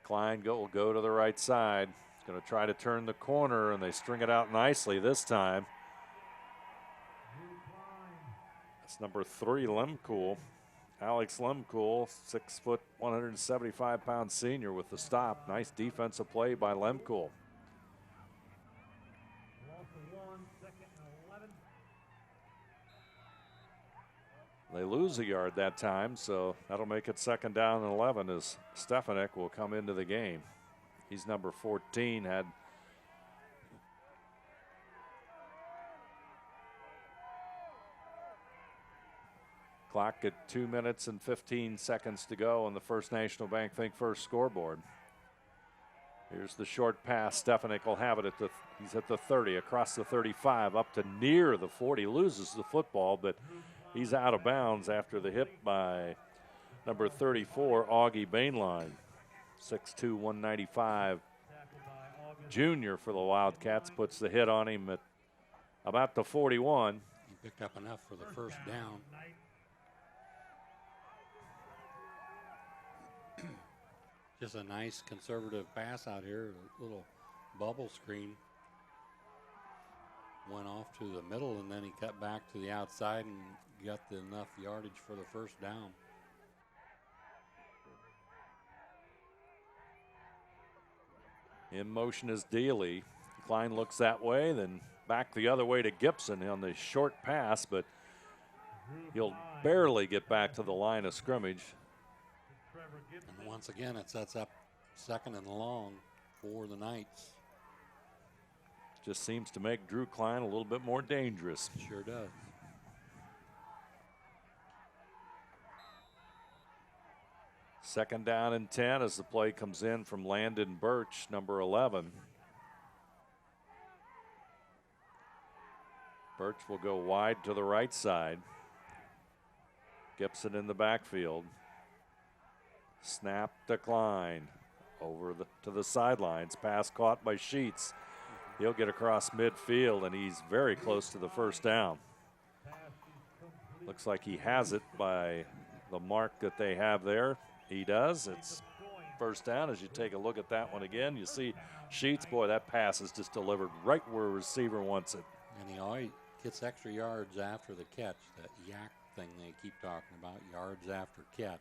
Klein will go to the right side. He's going to try to turn the corner, and they string it out nicely this time. That's number 3, Lemcool. Alex Lemcool, 6 foot, 175-pound senior with the stop. Nice defensive play by Lemcool. They lose a yard that time, so that'll make it 2nd down and 11 as Stefanik will come into the game. He's number 14, had clock at 2 minutes and 15 seconds to go on the First National Bank Think First scoreboard. Here's the short pass. Stefanik will have it he's at the 30, across the 35, up to near the 40. Loses the football, but he's out of bounds after the hit by number 34, Augie Bainline. 6'2", 195 junior for the Wildcats. Puts the hit on him at about the 41. He picked up enough for the first down. Just a nice conservative pass out here, a little bubble screen. Went off to the middle, and then he cut back to the outside and got enough yardage for the first down. In motion is Daly. Klein looks that way, then back the other way to Gibson on the short pass, but he'll barely get back to the line of scrimmage. And once again, it sets up 2nd and long for the Knights. Just seems to make Drew Klein a little bit more dangerous. Sure does. Second down and 10 as the play comes in from Landon Birch, number 11. Birch will go wide to the right side. Gibson in the backfield. Snap to Klein. Over to the sidelines. Pass caught by Sheets. He'll get across midfield, and he's very close to the first down. Looks like he has it by the mark that they have there. He does. It's first down. As you take a look at that one again, you see Sheets. Boy, that pass is just delivered right where a receiver wants it. And he always gets extra yards after the catch, that yak thing they keep talking about, yards after catch.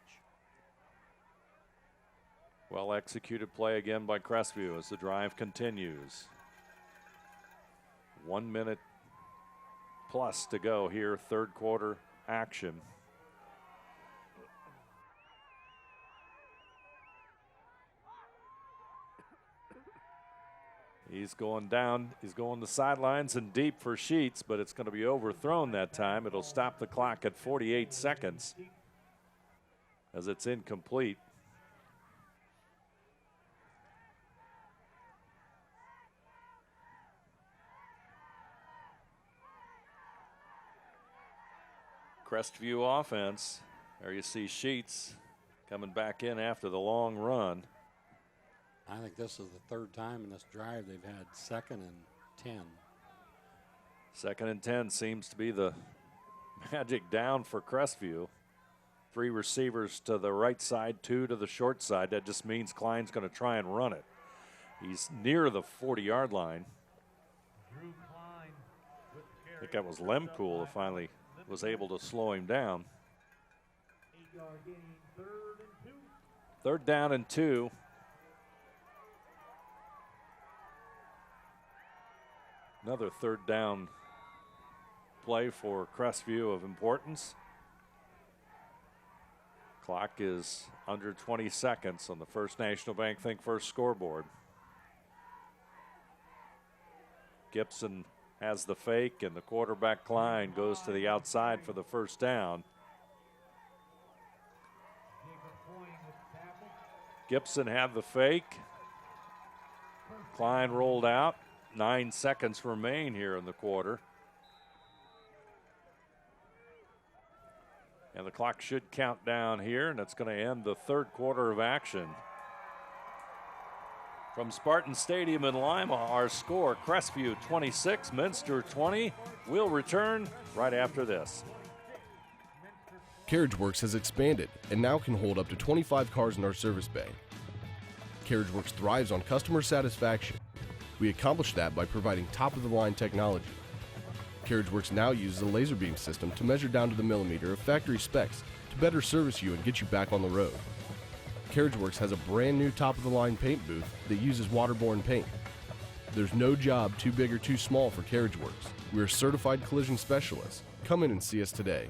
Well executed play again by Crestview as the drive continues. 1 minute plus to go here, third quarter action. He's going down, he's going the sidelines and deep for Sheets, but it's going to be overthrown that time. It'll stop the clock at 48 seconds as it's incomplete. Crestview offense. There you see Sheets coming back in after the long run. I think this is the 3rd time in this drive they've had 2nd and 10. 2nd and 10 seems to be the magic down for Crestview. 3 receivers to the right side, 2 to the short side. That just means Klein's going to try and run it. He's near the 40-yard line. I think that was Lemcool who finally was able to slow him down. 3rd down and 2. Another 3rd down play for Crestview of importance. Clock is under 20 seconds on the First National Bank Think First scoreboard. Gibson has the fake, and the quarterback Klein goes to the outside for the first down. Gibson had the fake. Klein rolled out. 9 seconds remain here in the quarter. And the clock should count down here, and it's going to end the third quarter of action. From Spartan Stadium in Lima, our score, Crestview 26, Minster 20. We'll return right after this. CarriageWorks has expanded and now can hold up to 25 cars in our service bay. CarriageWorks thrives on customer satisfaction. We accomplish that by providing top-of-the-line technology. CarriageWorks now uses a laser beam system to measure down to the millimeter of factory specs to better service you and get you back on the road. CarriageWorks has a brand new top-of-the-line paint booth that uses waterborne paint. There's no job too big or too small for CarriageWorks. We're certified collision specialists. Come in and see us today.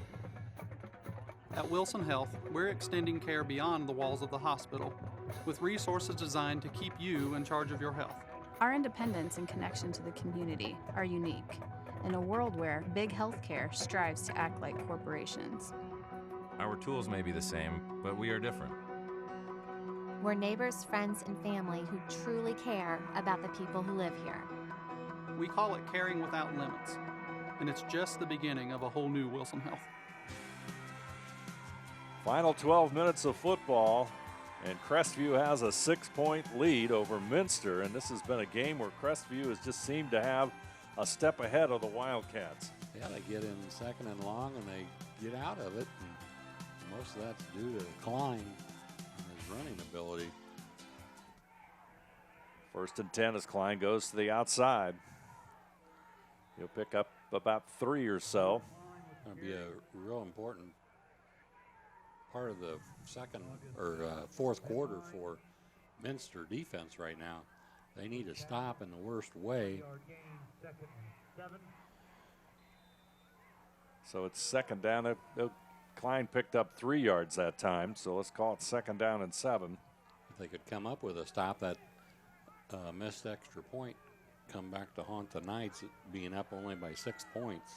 At Wilson Health, we're extending care beyond the walls of the hospital, with resources designed to keep you in charge of your health. Our independence and connection to the community are unique in a world where big healthcare strives to act like corporations. Our tools may be the same, but we are different. We're neighbors, friends, and family who truly care about the people who live here. We call it caring without limits, and it's just the beginning of a whole new Wilson Health. Final 12 minutes of football, and Crestview has a 6-point lead over Minster, and this has been a game where Crestview has just seemed to have a step ahead of the Wildcats. Yeah, they get in second and long, and they get out of it. And most of that's due to Klein and his running ability. 1st and 10 as Klein goes to the outside. He'll pick up about 3 or so. Going to be a real important part of the fourth quarter for Minster defense right now. They need to stop in the worst way. So it's 2nd down. Klein picked up 3 yards that time, so let's call it 2nd down and 7. If they could come up with a stop that missed extra point, come back to haunt the Knights being up only by 6 points.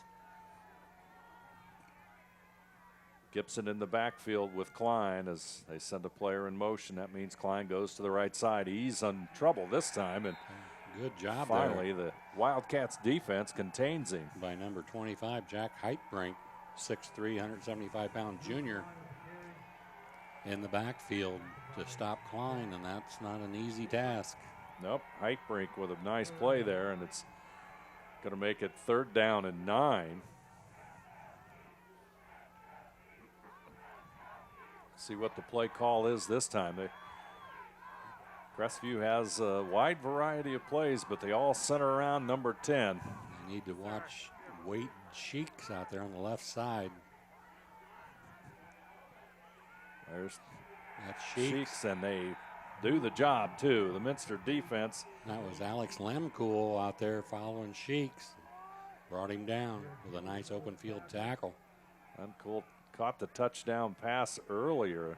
Gibson in the backfield with Klein as they send a player in motion. That means Klein goes to the right side. He's in trouble this time, and good job finally there. The Wildcats defense contains him. By number 25, Jack Heitbrink, 6'3", 175-pound junior in the backfield to stop Klein, and that's not an easy task. Nope, Heitbrink with a nice play there, and it's going to make it 3rd down and 9. See what the play call is this time. Crestview has a wide variety of plays, but they all center around number 10. They need to watch Wade Sheeks out there on the left side. There's that's Sheeks, and they do the job too. The Minster defense. That was Alex Lemcool out there following Sheeks. Brought him down with a nice open field tackle. Lemcool caught the touchdown pass earlier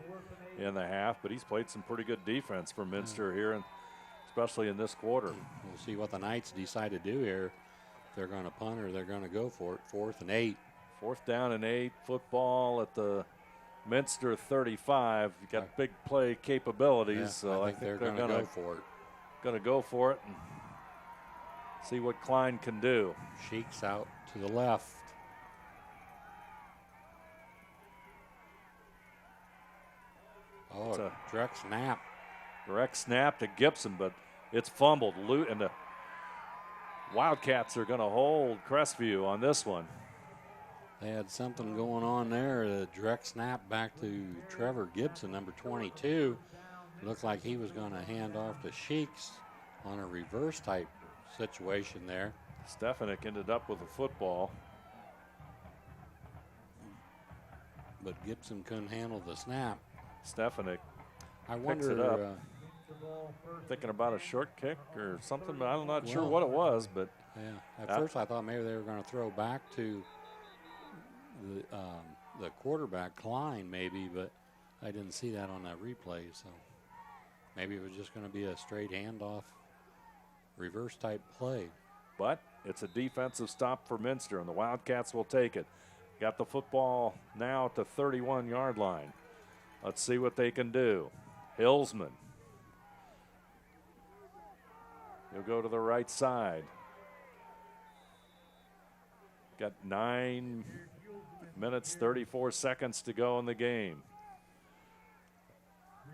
in the half, but he's played some pretty good defense for Minster here, and especially in this quarter. We'll see what the Knights decide to do here. If they're going to punt or they're going to go for it. 4th and 8. 4th down and 8. Football at the Minster 35. You got big play capabilities, Yeah, so I think they're going to go for it. Going to go for it and see what Klein can do. Sheeks out to the left. Oh, a direct snap. Direct snap to Gibson, but it's fumbled. And the Wildcats are going to hold Crestview on this one. They had something going on there. A direct snap back to Trevor Gibson, number 22. Looked like he was going to hand off to Sheeks on a reverse type situation there. Stefanik ended up with a football. But Gibson couldn't handle the snap. Stefanik I picks wonder, it up. Thinking about a short kick or something, but I'm not sure what it was. But yeah, at first I thought maybe they were going to throw back to the quarterback Klein, maybe, but I didn't see that on that replay. So maybe it was just going to be a straight handoff, reverse type play. But it's a defensive stop for Minster, and the Wildcats will take it. Got the football now at the 31-yard line. Let's see what they can do. Hillsman He'll go to the right side. Got 9 minutes, 34 seconds to go in the game.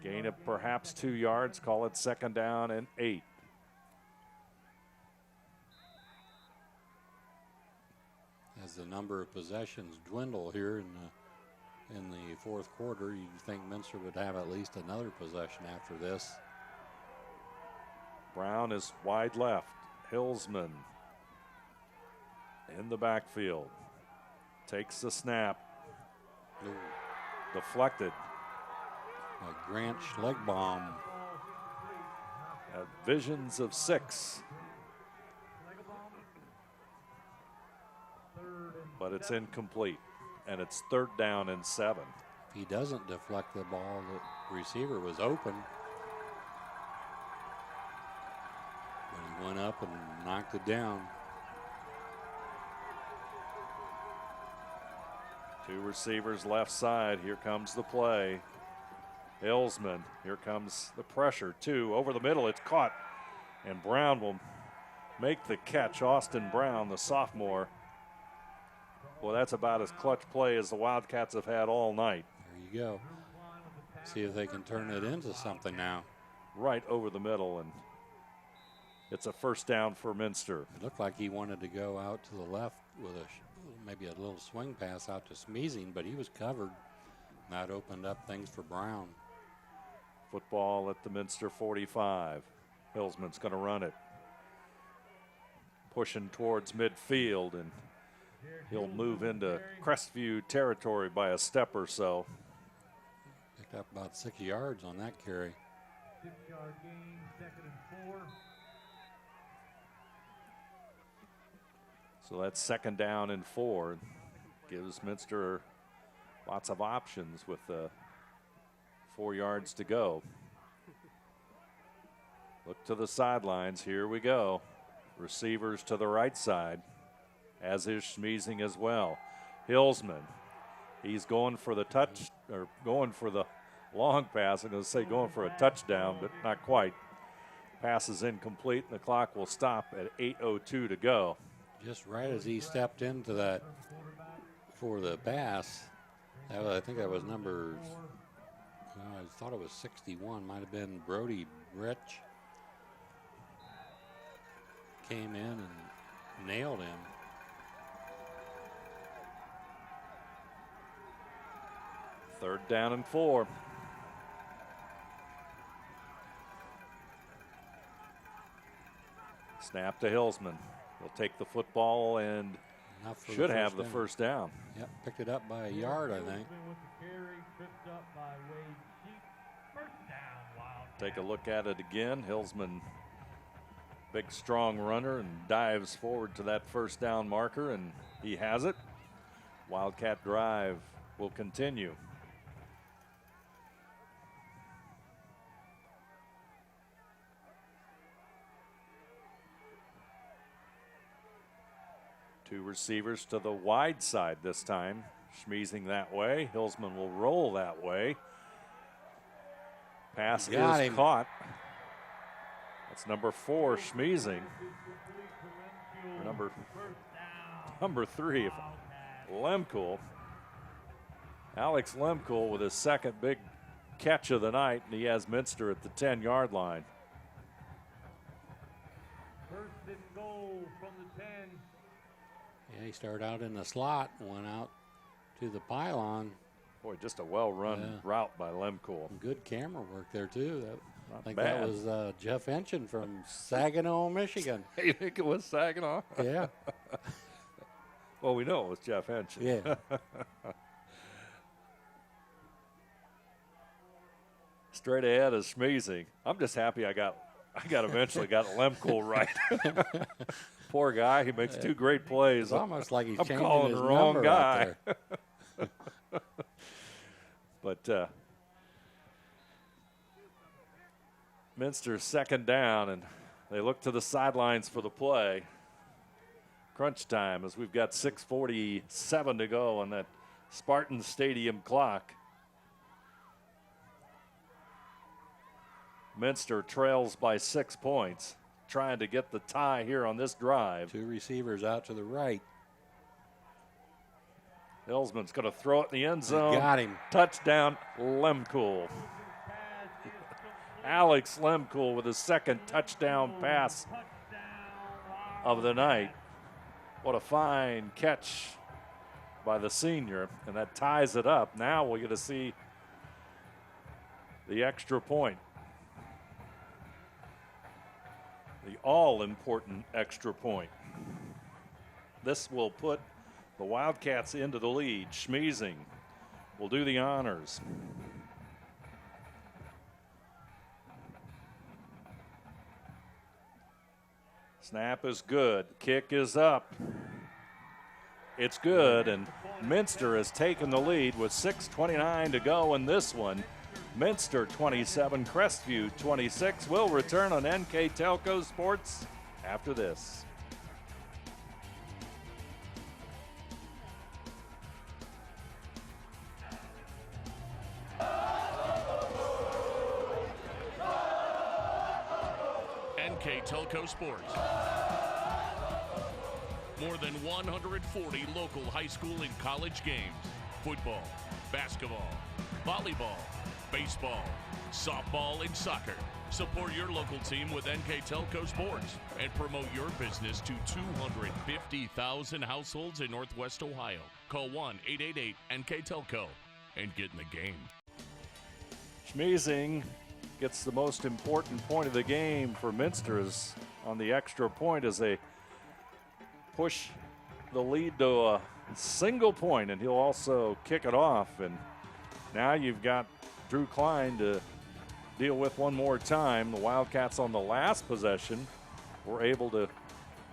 Gain of perhaps 2 yards, call it 2nd down and 8. As the number of possessions dwindle here in the fourth quarter, you'd think Minster would have at least another possession after this. Brown is wide left. Hillsman in the backfield. Takes the snap. Ooh. Deflected. A Grant Schlegbaum. Had visions of 6. But it's incomplete. And it's 3rd down and 7. If he doesn't deflect the ball, the receiver was open. But he went up and knocked it down. 2 receivers left side. Here comes the play. Hillsman. Here comes the pressure. 2 over the middle. It's caught. And Brown will make the catch. Austin Brown, the sophomore. Well, that's about as clutch play as the Wildcats have had all night. There you go. See if they can turn it into something now. Right over the middle, and it's a 1st down for Minster. It looked like he wanted to go out to the left with maybe a little swing pass out to Smeezing, but he was covered. That opened up things for Brown. Football at the Minster 45. Hillsman's going to run it. Pushing towards midfield, and he'll move into Crestview territory by a step or so. Picked up about 6 yards on that carry. 6-yard gain, 2nd and 4. So that's 2nd down and 4. Gives Minster lots of options with 4 yards to go. Look to the sidelines. Here we go. Receivers to the right side, as is Smeezing as well. Hillsman, he's going for the touch, or going for the long pass. I'm going to say going for a touchdown, but not quite. Pass is incomplete, and the clock will stop at 8:02 to go. Just right as he stepped into that for the pass, I think that was number, I thought it was 61, might have been Brody Rich. Came in and nailed him. Third down and 4. Snap to Hillsman. He'll take the football and should have the 1st down. Yep, picked it up by a yard, I think. Take a look at it again. Hillsman, big strong runner, and dives forward to that 1st down marker, and he has it. Wildcat drive will continue. Two receivers to the wide side this time. Smeezing that way. Hillsman will roll that way. Pass is caught. That's number 4, Smeezing. Number 3, Lemkool. Alex Lemkool with his 2nd big catch of the night, and he has Minster at the 10-yard line. 1st and goal from the 10. Yeah, he started out in the slot and went out to the pylon. Boy, just a well-run route by Lemkool. Good camera work there, too. I think bad. that was Jeff Enchin from Saginaw, Michigan. You think it was Saginaw? Yeah. Well, we know it was Jeff Enchin. Yeah. Straight ahead is Smeezing. I'm just happy I eventually got Lemkool right. Poor guy, he makes 2 great plays. It's almost like he's changing calling his the wrong number guy. out there. But Minster's 2nd down, and they look to the sidelines for the play. Crunch time, as we've got 6:47 to go on that Spartan Stadium clock. Minster trails by 6 points. trying to get the tie here on this drive. 2 receivers out to the right. Hillsman's going to throw it in the end zone. Got him. Touchdown, Lemcool. Alex Lemcool with his second touchdown pass of the night. What a fine catch by the senior, and that ties it up. Now we're going to see the extra point. The all-important extra point. This will put the Wildcats into the lead. Schmeezing will do the honors. Snap is good. Kick is up. It's good, and Minster has taken the lead with 6:29 to go in this one. Minster 27, Crestview 26. We'll return on NKTelco Sports after this. NKTelco Sports. More than 140 local high school and college games. Football, basketball, volleyball, baseball, softball, and soccer. Support your local team with NKTelco Sports and promote your business to 250,000 households in Northwest Ohio. Call 1-888-NKTelco and get in the game. Schmeezing gets the most important point of the game for Minster is on the extra point as they push the lead to a single point, and he'll also kick it off. And now you've got Drew Klein to deal with one more time. The Wildcats on the last possession were able to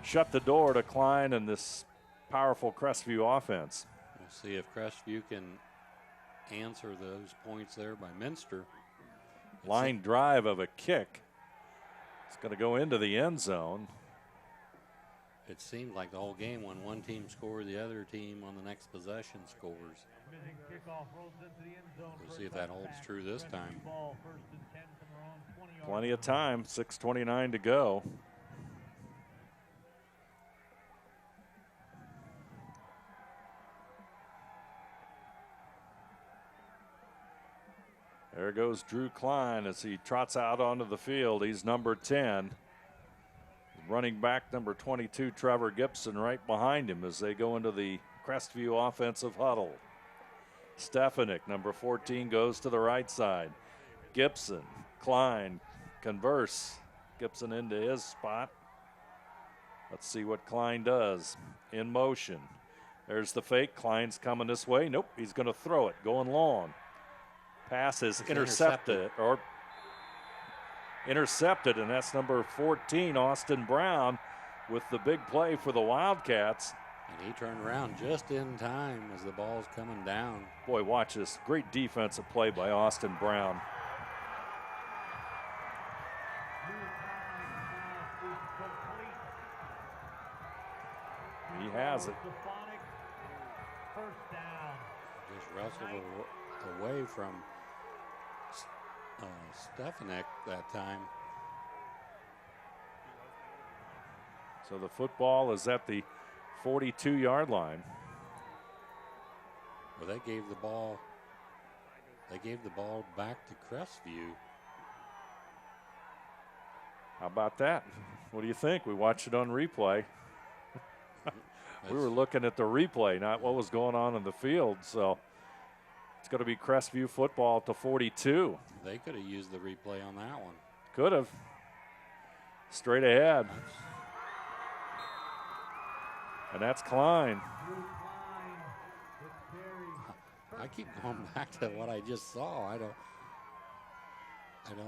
shut the door to Klein and this powerful Crestview offense. We'll see if Crestview can answer those points there by Minster. Line drive of a kick. It's going to go into the end zone. It seemed like the whole game when one team scored, the other team on the next possession scores. We'll see if that holds true this time. Plenty of time, 6:29 to go. There goes Drew Klein as he trots out onto the field. He's number 10. Running back number 22, Trevor Gibson, right behind him as they go into the Crestview offensive huddle. Stefanik, number 14, goes to the right side. Gibson, Klein, converse. Gibson into his spot. Let's see what Klein does. In motion. There's the fake. Klein's coming this way. Nope, he's going to throw it, going long. Pass is intercepted, and that's number 14, Austin Brown, with the big play for the Wildcats. And he turned around just in time as the ball's coming down. Boy, watch this. Great defensive play by Austin Brown. He has it. Just wrestled away from Stefanik that time. So the football is at the 42-yard line. Well, they gave the ball back to Crestview. How about that? What do you think? We watched it on replay. We were looking at the replay, not what was going on in the field. So it's going to be Crestview football to 42. They could have used the replay on that one. Could have. Straight ahead. And that's Klein. I keep going back to what I just saw. I don't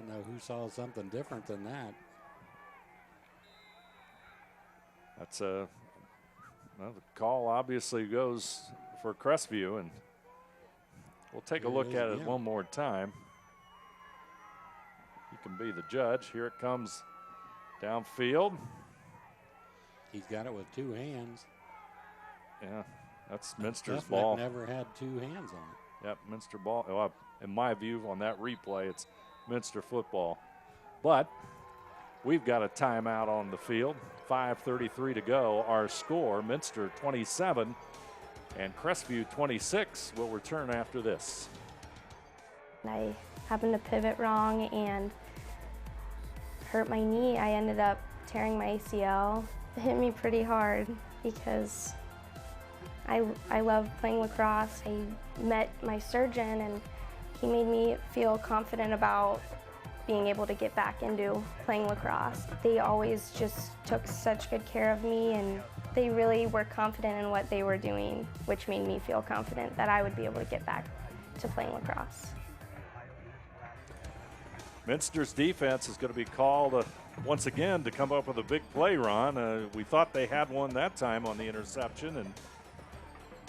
know who saw something different than that. That's the call obviously goes for Crestview, and we'll take a look at it one more time. You can be the judge. Here it comes downfield. He's got it with two hands. Yeah, that's Minster's ball. Never had two hands on it. Yep, Minster ball. Well, in my view, on that replay, it's Minster football. But We've got a timeout on the field. 5:33 to go. Our score, Minster 27 and Crestview 26. Will return after this. I happened to pivot wrong and hurt my knee. I ended up tearing my ACL. It hit me pretty hard because I love playing lacrosse. I met my surgeon and he made me feel confident about being able to get back into playing lacrosse. They always just took such good care of me and they really were confident in what they were doing, which made me feel confident that I would be able to get back to playing lacrosse. Minster's defense is going to be called once again to come up with a big play, Ron. We thought they had one that time on the interception, and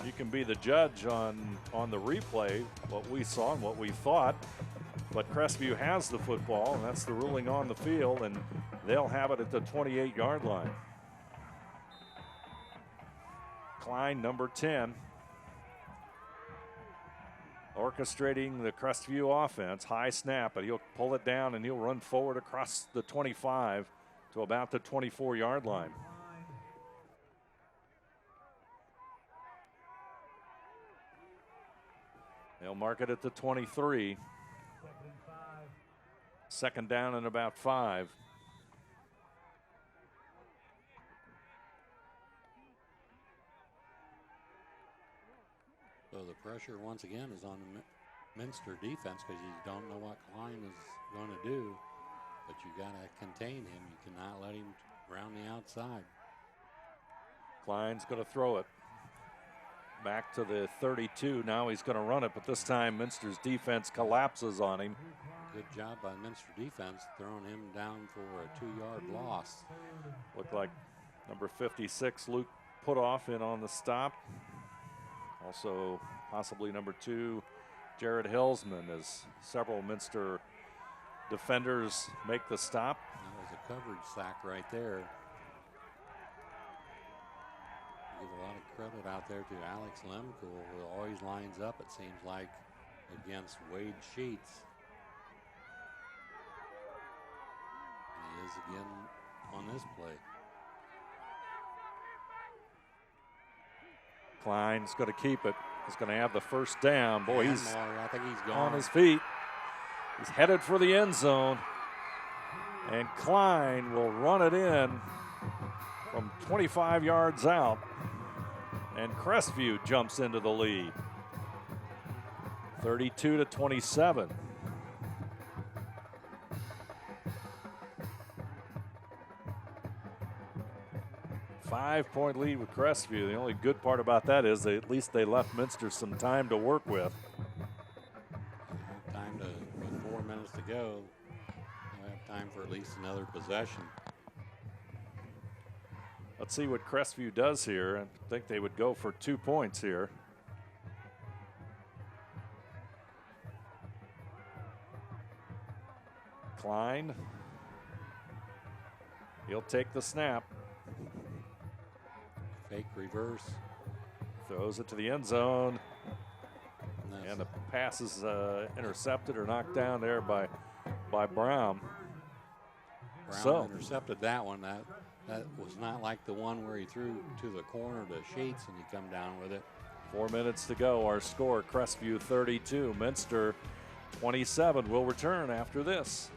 you can be the judge on the replay, what we saw and what we thought. But Crestview has the football, and that's the ruling on the field, and they'll have it at the 28-yard line. Klein, number 10, orchestrating the Crestview offense. High snap, but he'll pull it down and he'll run forward across the 25 to about the 24-yard line. They'll mark it at the 23. Second down and about 5. So the pressure once again is on the Minster defense because you don't know what Klein is going to do, but you got to contain him. You cannot let him round the outside. Klein's going to throw it back to the 32. Now he's going to run it, but this time Minster's defense collapses on him. Good job by Minster defense throwing him down for a 2-yard loss. Looked like number 56, Luke Putoff, in on the stop. Also possibly number 2, Jared Hillsman, as several Minster defenders make the stop. That was a coverage sack right there. Give a lot of credit out there to Alex Lemcool, who always lines up, it seems like, against Wade Sheets. And he is again on this play. Klein's going to keep it. He's going to have the first down. Boy, And he's more. I think he's gone. on his feet. He's headed for the end zone. And Klein will run it in from 25 yards out. And Crestview jumps into the lead. 32-27. Five-point lead with Crestview. The only good part about that is at least they left Minster some time to work with. With 4 minutes to go, we'll have time for at least another possession. Let's see what Crestview does here. I think they would go for 2 points here. Klein. He'll take the snap. Fake reverse. Throws it to the end zone. And the pass is intercepted or knocked down there by Brown. Brown intercepted that one. That was not like the one where he threw to the corner to Sheets and he come down with it. 4 minutes to go. Our score, Crestview 32, Minster 27. Will return after this.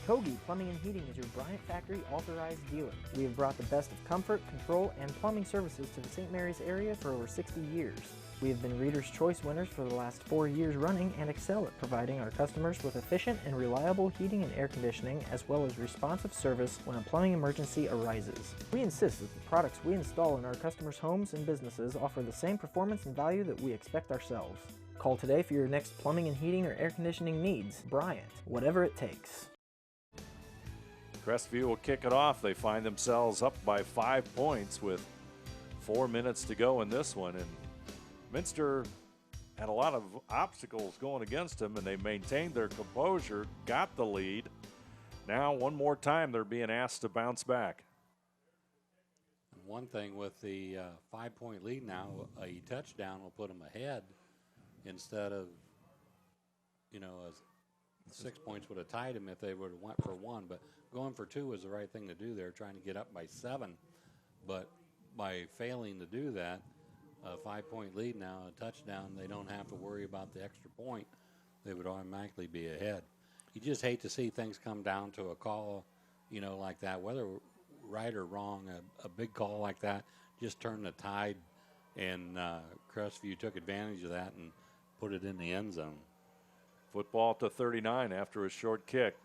Kogi Plumbing and Heating is your Bryant Factory authorized dealer. We have brought the best of comfort, control, and plumbing services to the St. Mary's area for over 60 years. We have been Reader's Choice winners for the last 4 years running and excel at providing our customers with efficient and reliable heating and air conditioning, as well as responsive service when a plumbing emergency arises. We insist that the products we install in our customers' homes and businesses offer the same performance and value that we expect ourselves. Call today for your next plumbing and heating or air conditioning needs. Bryant, whatever it takes. Crestview will kick it off. They find themselves up by 5 points with 4 minutes to go in this one. And Minster had a lot of obstacles going against them, and they maintained their composure, got the lead. Now, one more time, they're being asked to bounce back. One thing with the 5-point lead now, a touchdown will put them ahead instead of, you know, 6 points would have tied them if they would have went for one. But going for two was the right thing to do there, trying to get up by 7. But by failing to do that, a 5-point lead now, a touchdown, they don't have to worry about the extra point. They would automatically be ahead. You just hate to see things come down to a call, you know, like that, whether right or wrong. A big call like that just turned the tide, and Crestview took advantage of that and put it in the end zone. Football to 39 after a short kick.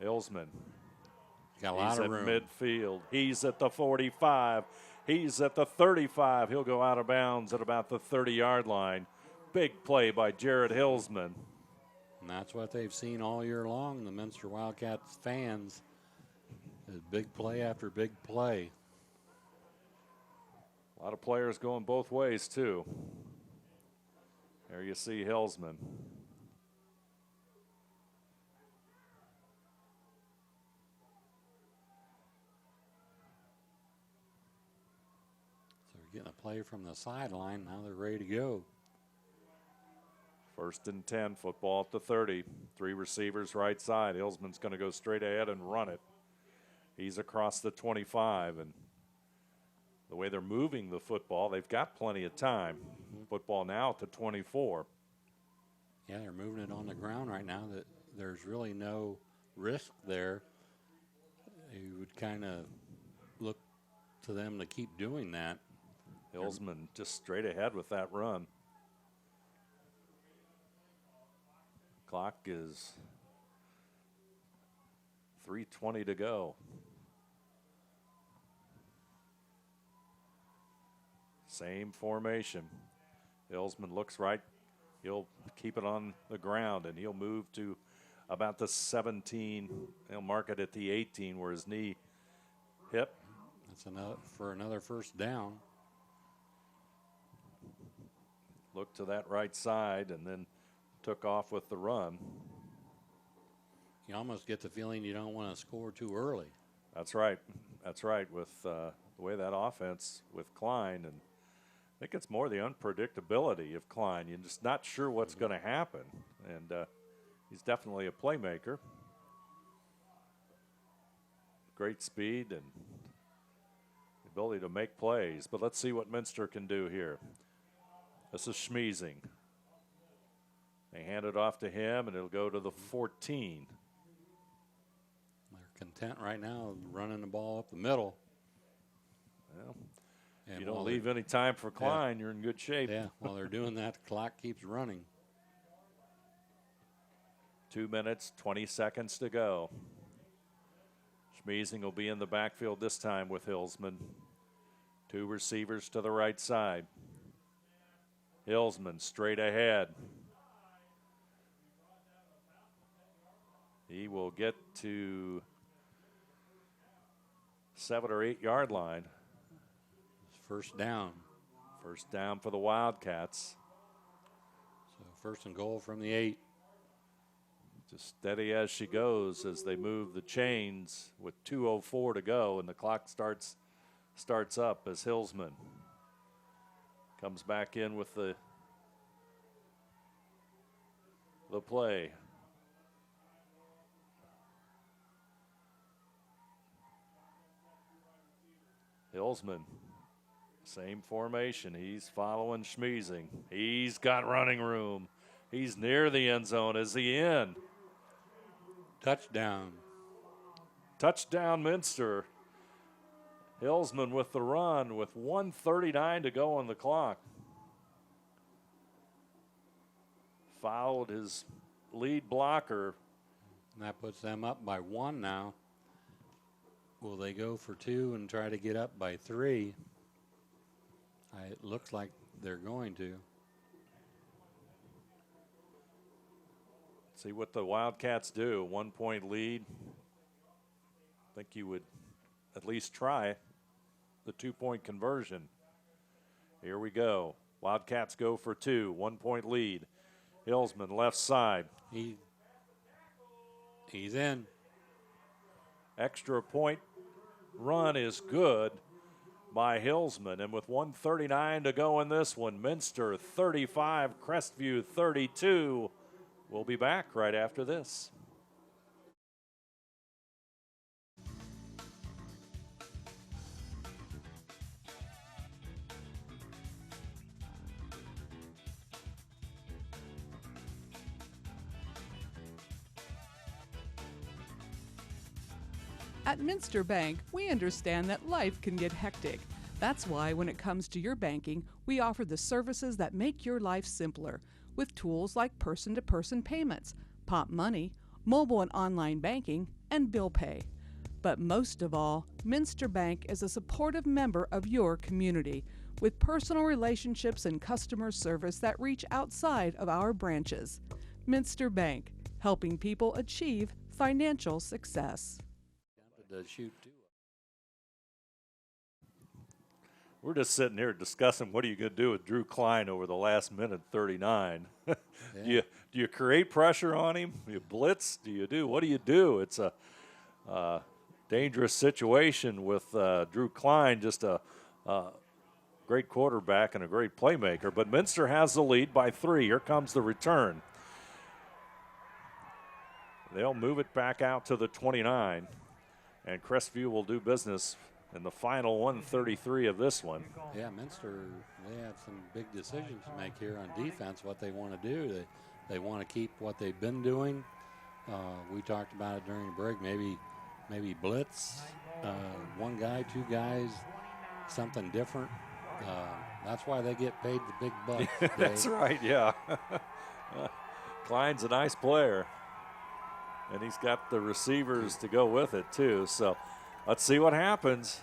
Hillsman. Got a lot of room. He's at midfield. He's at the 45. He's at the 35. He'll go out of bounds at about the 30-yard line. Big play by Jared Hillsman. And that's what they've seen all year long, the Minster Wildcats fans, is big play after big play. A lot of players going both ways, too. There you see Hillsman. So we're getting a play from the sideline. Now they're ready to go. 1st and 10, football at the 30. 3 receivers right side. Hillsman's going to go straight ahead and run it. He's across the 25, and the way they're moving the football, they've got plenty of time. Football now to 24. Yeah, they're moving it on the ground right now. That there's really no risk there. You would kind of look to them to keep doing that. Hillsman just straight ahead with that run. Clock is 3:20 to go. Same formation. Hillsman looks right. He'll keep it on the ground, and he'll move to about the 17. He'll mark it at the 18 where his knee hit. That's another first down. Looked to that right side and then took off with the run. You almost get the feeling you don't want to score too early. That's right. That's right. With the way that offense with Klein, and I think it's more the unpredictability of Klein. You're just not sure what's going to happen, and he's definitely a playmaker. Great speed and the ability to make plays. But let's see what Minster can do here. This is Schmeezing. They hand it off to him, and it'll go to the 14. They're content right now running the ball up the middle. Well, and if you don't leave any time for Klein, you're in good shape. Yeah, while they're doing that, the clock keeps running. 2 minutes, 20 seconds to go. Schmeezing will be in the backfield this time with Hillsman. 2 receivers to the right side. Hillsman straight ahead. He will get to 7 or 8 yard line. First down. First down for the Wildcats. So 1st and goal from the 8. Just steady as she goes as they move the chains with 2:04 to go, and the clock starts up as Hillsman comes back in with the play. Hillsman, same formation. He's following Schmeezing. He's got running room. He's near the end zone. Is he in? Touchdown. Touchdown, Minster. Hillsman with the run with 1:39 to go on the clock. Fouled his lead blocker. And that puts them up by 1 now. Will they go for 2 and try to get up by 3? It looks like they're going to. See what the Wildcats do. 1 point lead. I think you would at least try the 2-point conversion. Here we go. Wildcats go for 2. 1 point lead. Hillsman left side. He's in. Extra point run is good by Hillsman. And with 1:39 to go in this one, Minster 35, Crestview 32. We'll be back right after this. At Minster Bank, we understand that life can get hectic. That's why when it comes to your banking, we offer the services that make your life simpler with tools like person-to-person payments, Pop Money, mobile and online banking, and bill pay. But most of all, Minster Bank is a supportive member of your community with personal relationships and customer service that reach outside of our branches. Minster Bank, helping people achieve financial success. To shoot too. We're just sitting here discussing what are you going to do with Drew Klein over the last minute 39. Yeah. do you create pressure on him? You blitz? What do you do? It's a dangerous situation with Drew Klein, just a great quarterback and a great playmaker. But Minster has the lead by 3. Here comes the return. They'll move it back out to the 29. And Crestview will do business in the final 1:33 of this one. Yeah, Minster, they have some big decisions to make here on defense, what they want to do. They want to keep what they've been doing. We talked about it during the break, maybe blitz, one guy, 2 guys, something different. That's why they get paid the big bucks. That's right, yeah. Klein's a nice player. And he's got the receivers to go with it, too. So let's see what happens.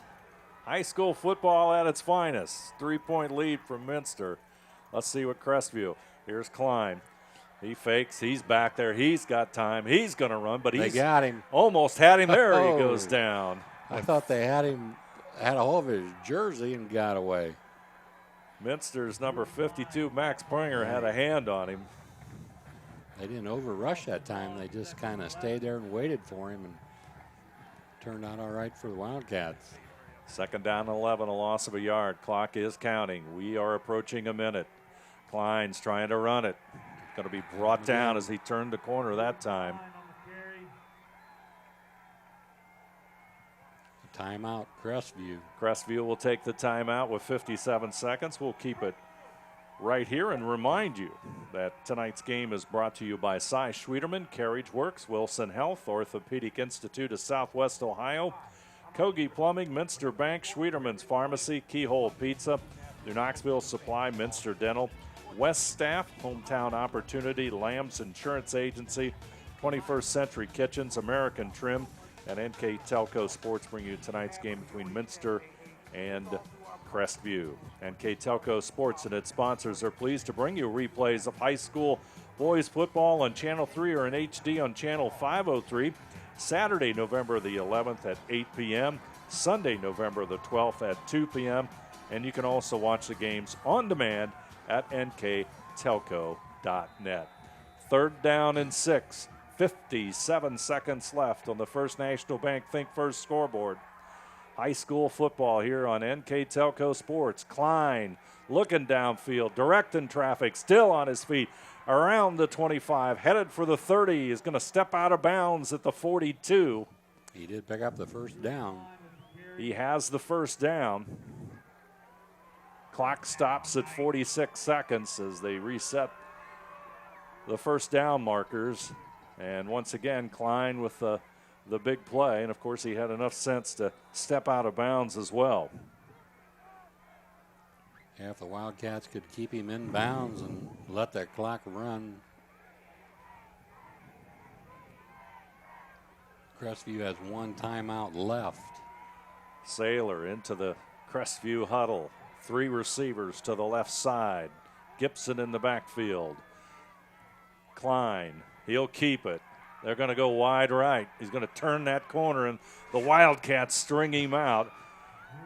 High school football at its finest. 3-point lead from Minster. Let's see what Crestview. Here's Klein. He fakes. He's back there. He's got time. He's going to run, but they got him. Almost had him there. He goes down. I thought they had a hold of his jersey and got away. Minster's number 52, Max Springer, had a hand on him. They didn't overrush that time. They just kind of stayed there and waited for him, and turned out all right for the Wildcats. 2nd down and 11, a loss of a yard. Clock is counting. We are approaching a minute. Klein's trying to run it. Going to be brought down as he turned the corner that time. Timeout, Crestview. Crestview will take the timeout with 57 seconds. We'll keep it right here and remind you that tonight's game is brought to you by Cy Schwieterman, Carriage Works, Wilson Health, Orthopedic Institute of Southwest Ohio, Kogi Plumbing, Minster Bank, Schwieterman's Pharmacy, Keyhole Pizza, New Knoxville Supply, Minster Dental, West Staff, Hometown Opportunity, Lamb's Insurance Agency, 21st Century Kitchens, American Trim, and NKTelco Sports bring you tonight's game between Minster and Crestview. NKTelco Sports and its sponsors are pleased to bring you replays of high school boys football on Channel 3 or in HD on Channel 503, Saturday, November the 11th at 8 p.m., Sunday, November the 12th at 2 p.m., and you can also watch the games on demand at nktelco.net. 3rd down and 6, 57 seconds left on the First National Bank Think First scoreboard. High school football here on NKTelco Sports. Klein looking downfield, directing traffic, still on his feet, around the 25, headed for the 30. He's going to step out of bounds at the 42. He did pick up the first down. He has the first down. Clock stops at 46 seconds as they reset the first down markers. And once again, Klein with the big play. And, of course, he had enough sense to step out of bounds as well. Yeah, if the Wildcats could keep him in bounds and let that clock run. Crestview has 1 timeout left. Saylor into the Crestview huddle. 3 receivers to the left side. Gibson in the backfield. Klein, he'll keep it. They're going to go wide right. He's going to turn that corner, and the Wildcats string him out.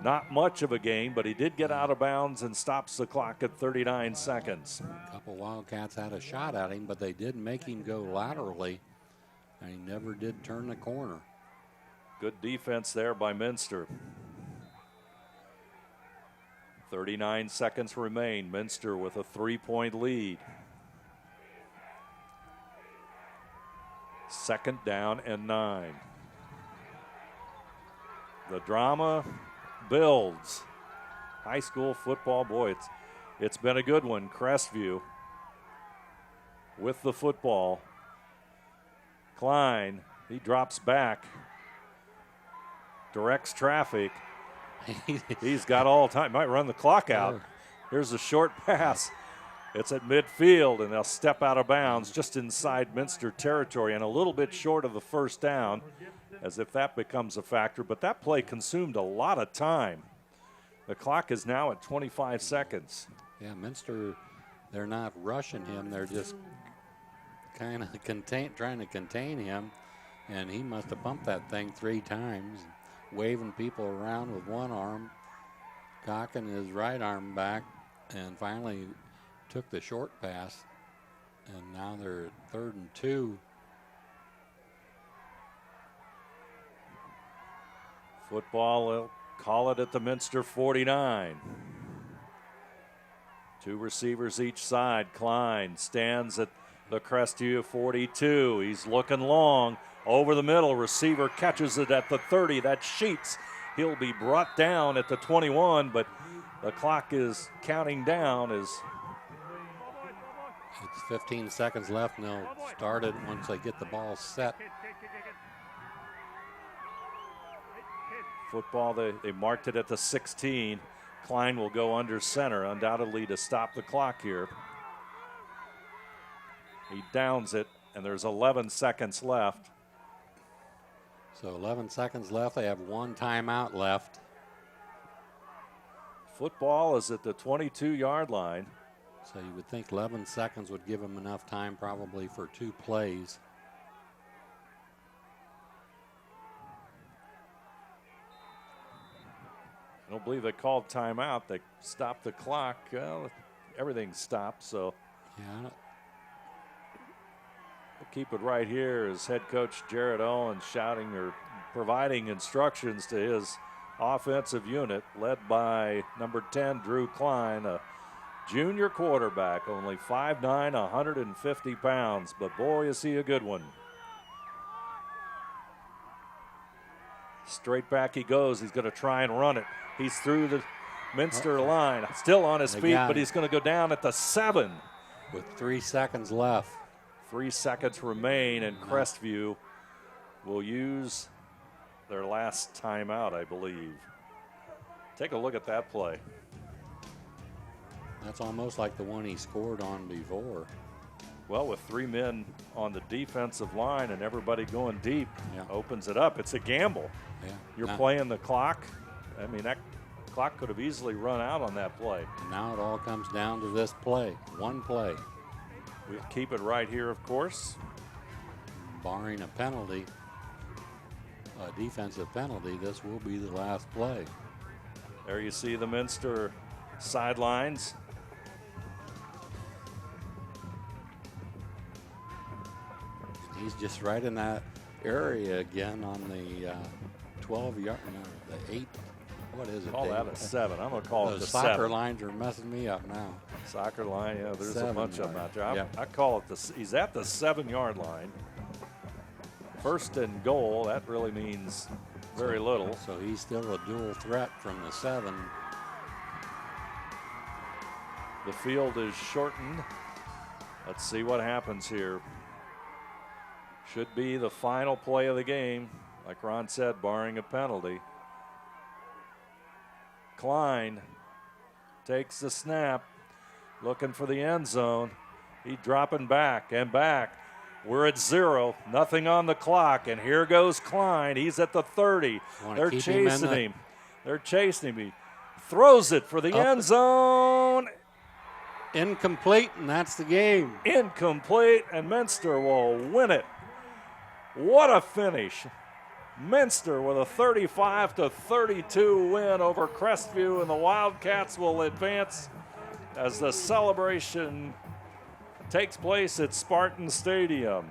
Not much of a gain, but he did get out of bounds and stops the clock at 39 seconds. A couple Wildcats had a shot at him, but they did make him go laterally and he never did turn the corner. Good defense there by Minster. 39 seconds remain. Minster with a 3-point lead. Second down and 9. The drama builds. High school football, boy, it's been a good one. Crestview with the football. Klein, he drops back, directs traffic. He's got all time. Might run the clock out. Here's a short pass. It's at midfield, and they'll step out of bounds just inside Minster territory and a little bit short of the first down, as if that becomes a factor. But that play consumed a lot of time. The clock is now at 25 seconds. Yeah, Minster, they're not rushing him. They're just kind of trying to contain him, and he must have bumped that thing 3 times, waving people around with one arm, cocking his right arm back, and finally took the short pass. And now they're at 3rd and 2. Football, they'll call it at the Minster 49. 2 receivers each side. Klein stands at the Crestview 42. He's looking long over the middle. Receiver catches it at the 30. That's Sheets. He'll be brought down at the 21, but the clock is counting down as it's 15 seconds left, and they'll start it once they get the ball set. Football, they marked it at the 16. Klein will go under center, undoubtedly to stop the clock here. He downs it, and there's 11 seconds left. So 11 seconds left. They have 1 timeout left. Football is at the 22-yard line. So you would think 11 seconds would give them enough time probably for 2 plays. I don't believe they called timeout. They stopped the clock. Everything stopped, so. Yeah. We'll keep it right here as head coach Jared Owen shouting or providing instructions to his offensive unit, led by number 10, Drew Klein, a junior quarterback, only 5'9", 150 pounds, but boy, is he a good one. Straight back he goes. He's going to try and run it. He's through the Minster line. Still on his feet, but he's going to go down at the 7. With 3 seconds left. 3 seconds remain, and Crestview will use their last timeout, I believe. Take a look at that play. That's almost like the one he scored on before. Well, with 3 men on the defensive line and everybody going deep, opens it up. It's a gamble. Yeah. You're playing the clock. I mean, that clock could have easily run out on that play. And now it all comes down to this play. 1 play. We'll keep it right here, of course. Barring a penalty, a defensive penalty, this will be the last play. There you see the Minster sidelines. He's just right in that area again on the 12-yard, the 8. What is it? Call that a 7. I'm going to call it the 7. Soccer 7. lines are messing me up now. Soccer line, yeah, there's 7 a bunch of them out there. Yep. I call it he's at the 7-yard line. 1st and goal, that really means very little. So he's still a dual threat from the 7. The field is shortened. Let's see what happens here. Should be the final play of the game, like Ron said, barring a penalty. Klein takes the snap, looking for the end zone. He's dropping back and back. We're at 0, nothing on the clock, and here goes Klein. He's at the 30. They're chasing him. They're chasing him. He throws it for the end zone. Incomplete, and that's the game. Incomplete, and Minster will win it. What a finish. Minster with a 35-32 win over Crestview, and the Wildcats will advance as the celebration takes place at Spartan Stadium.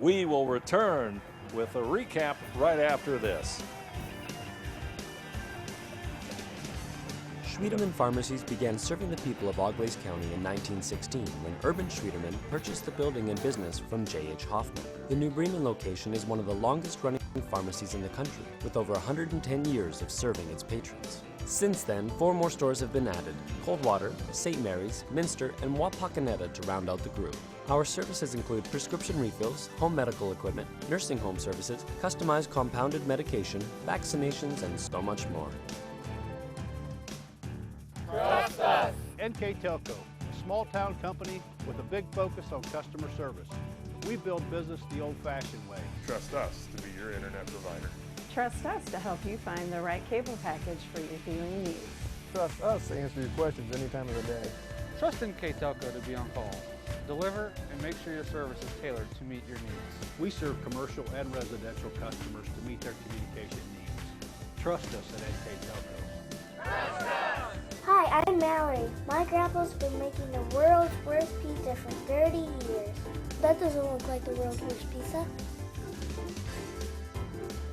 We will return with a recap right after this. Schwiedemann Pharmacies began serving the people of Auglaize County in 1916 when Urban Schwiedemann purchased the building and business from J.H. Hoffman. The New Bremen location is one of the longest running pharmacies in the country, with over 110 years of serving its patrons. Since then, 4 more stores have been added: Coldwater, St. Mary's, Minster, and Wapakoneta to round out the group. Our services include prescription refills, home medical equipment, nursing home services, customized compounded medication, vaccinations, and so much more. Trust us. NKTelco, a small-town company with a big focus on customer service. We build business the old-fashioned way. Trust us to be your internet provider. Trust us to help you find the right cable package for your healing needs. Trust us to answer your questions any time of the day. Trust NKTelco to be on call. Deliver and make sure your service is tailored to meet your needs. We serve commercial and residential customers to meet their communication needs. Trust us at NKTelco. Trust us! Hi, I'm Mallory. My grandpa's been making the world's worst pizza for 30 years. That doesn't look like the world's worst pizza.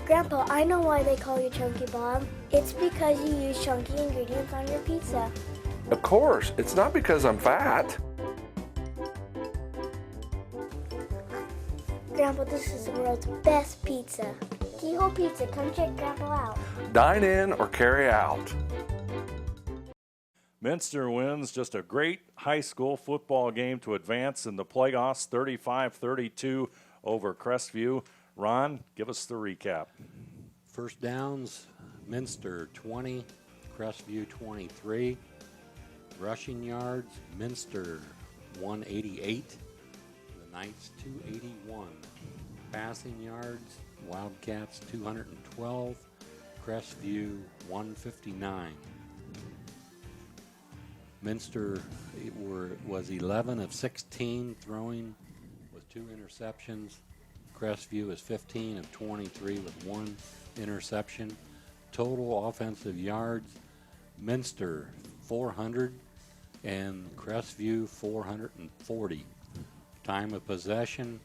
Grandpa, I know why they call you Chunky Bob. It's because you use chunky ingredients on your pizza. Of course, it's not because I'm fat. Grandpa, this is the world's best pizza. Keyhole Pizza, come check Grandpa out. Dine in or carry out. Minster wins just a great high school football game to advance in the playoffs, 35-32 over Crestview. Ron, give us the recap. First downs, Minster 20, Crestview 23. Rushing yards, Minster 188, the Knights 281. Passing yards, Wildcats 212, Crestview 159. Minster was 11 of 16 throwing with 2 interceptions. Crestview is 15 of 23 with 1 interception. Total offensive yards, Minster 400 and Crestview 440. Time of possession,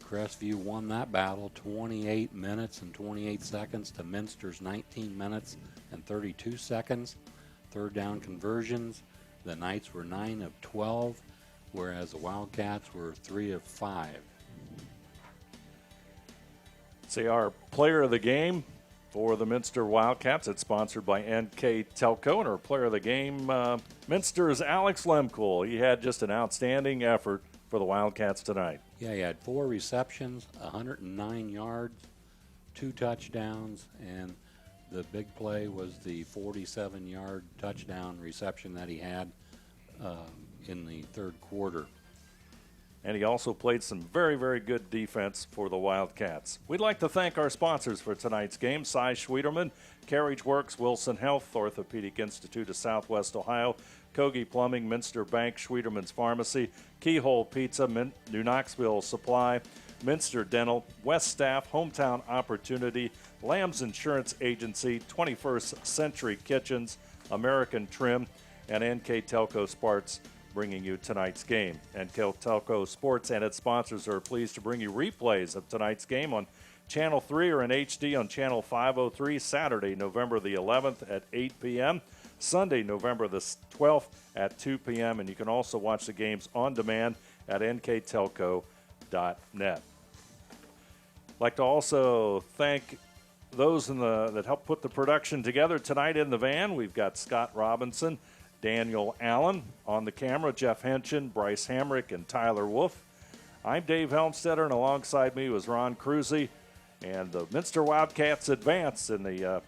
Crestview won that battle 28 minutes and 28 seconds to Minster's 19 minutes and 32 seconds. Third down conversions, the Knights were 9 of 12, whereas the Wildcats were 3 of 5. See our player of the game for the Minster Wildcats. It's sponsored by NKTelco, and our player of the game, Minster's Alex Lemkool. He had just an outstanding effort for the Wildcats tonight. Yeah, he had 4 receptions, 109 yards, 2 touchdowns, and the big play was the 47-yard touchdown reception that he had in the third quarter. And he also played some very, very good defense for the Wildcats. We'd like to thank our sponsors for tonight's game: Cy Schwiederman, Carriage Works, Wilson Health, Orthopedic Institute of Southwest Ohio, Kogi Plumbing, Minster Bank, Schwiederman's Pharmacy, Keyhole Pizza, New Knoxville Supply, Minster Dental, West Staff, Hometown Opportunity, Lamb's Insurance Agency, 21st Century Kitchens, American Trim, and NKTelco Sports, bringing you tonight's game. NKTelco Sports and its sponsors are pleased to bring you replays of tonight's game on Channel 3 or in HD on Channel 503, Saturday, November the 11th at 8 p.m., Sunday, November the 12th at 2 p.m., and you can also watch the games on demand at nktelco.net. I'd like to also thank those that helped put the production together tonight in the van. We've got Scott Robinson, Daniel Allen on the camera, Jeff Henshin, Bryce Hamrick, and Tyler Wolf. I'm Dave Helmstetter, and alongside me was Ron Cruzy. And the Minster Wildcats advance in the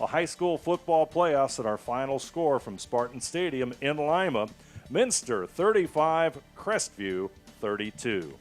high school football playoffs, and our final score from Spartan Stadium in Lima: Minster 35, Crestview 32.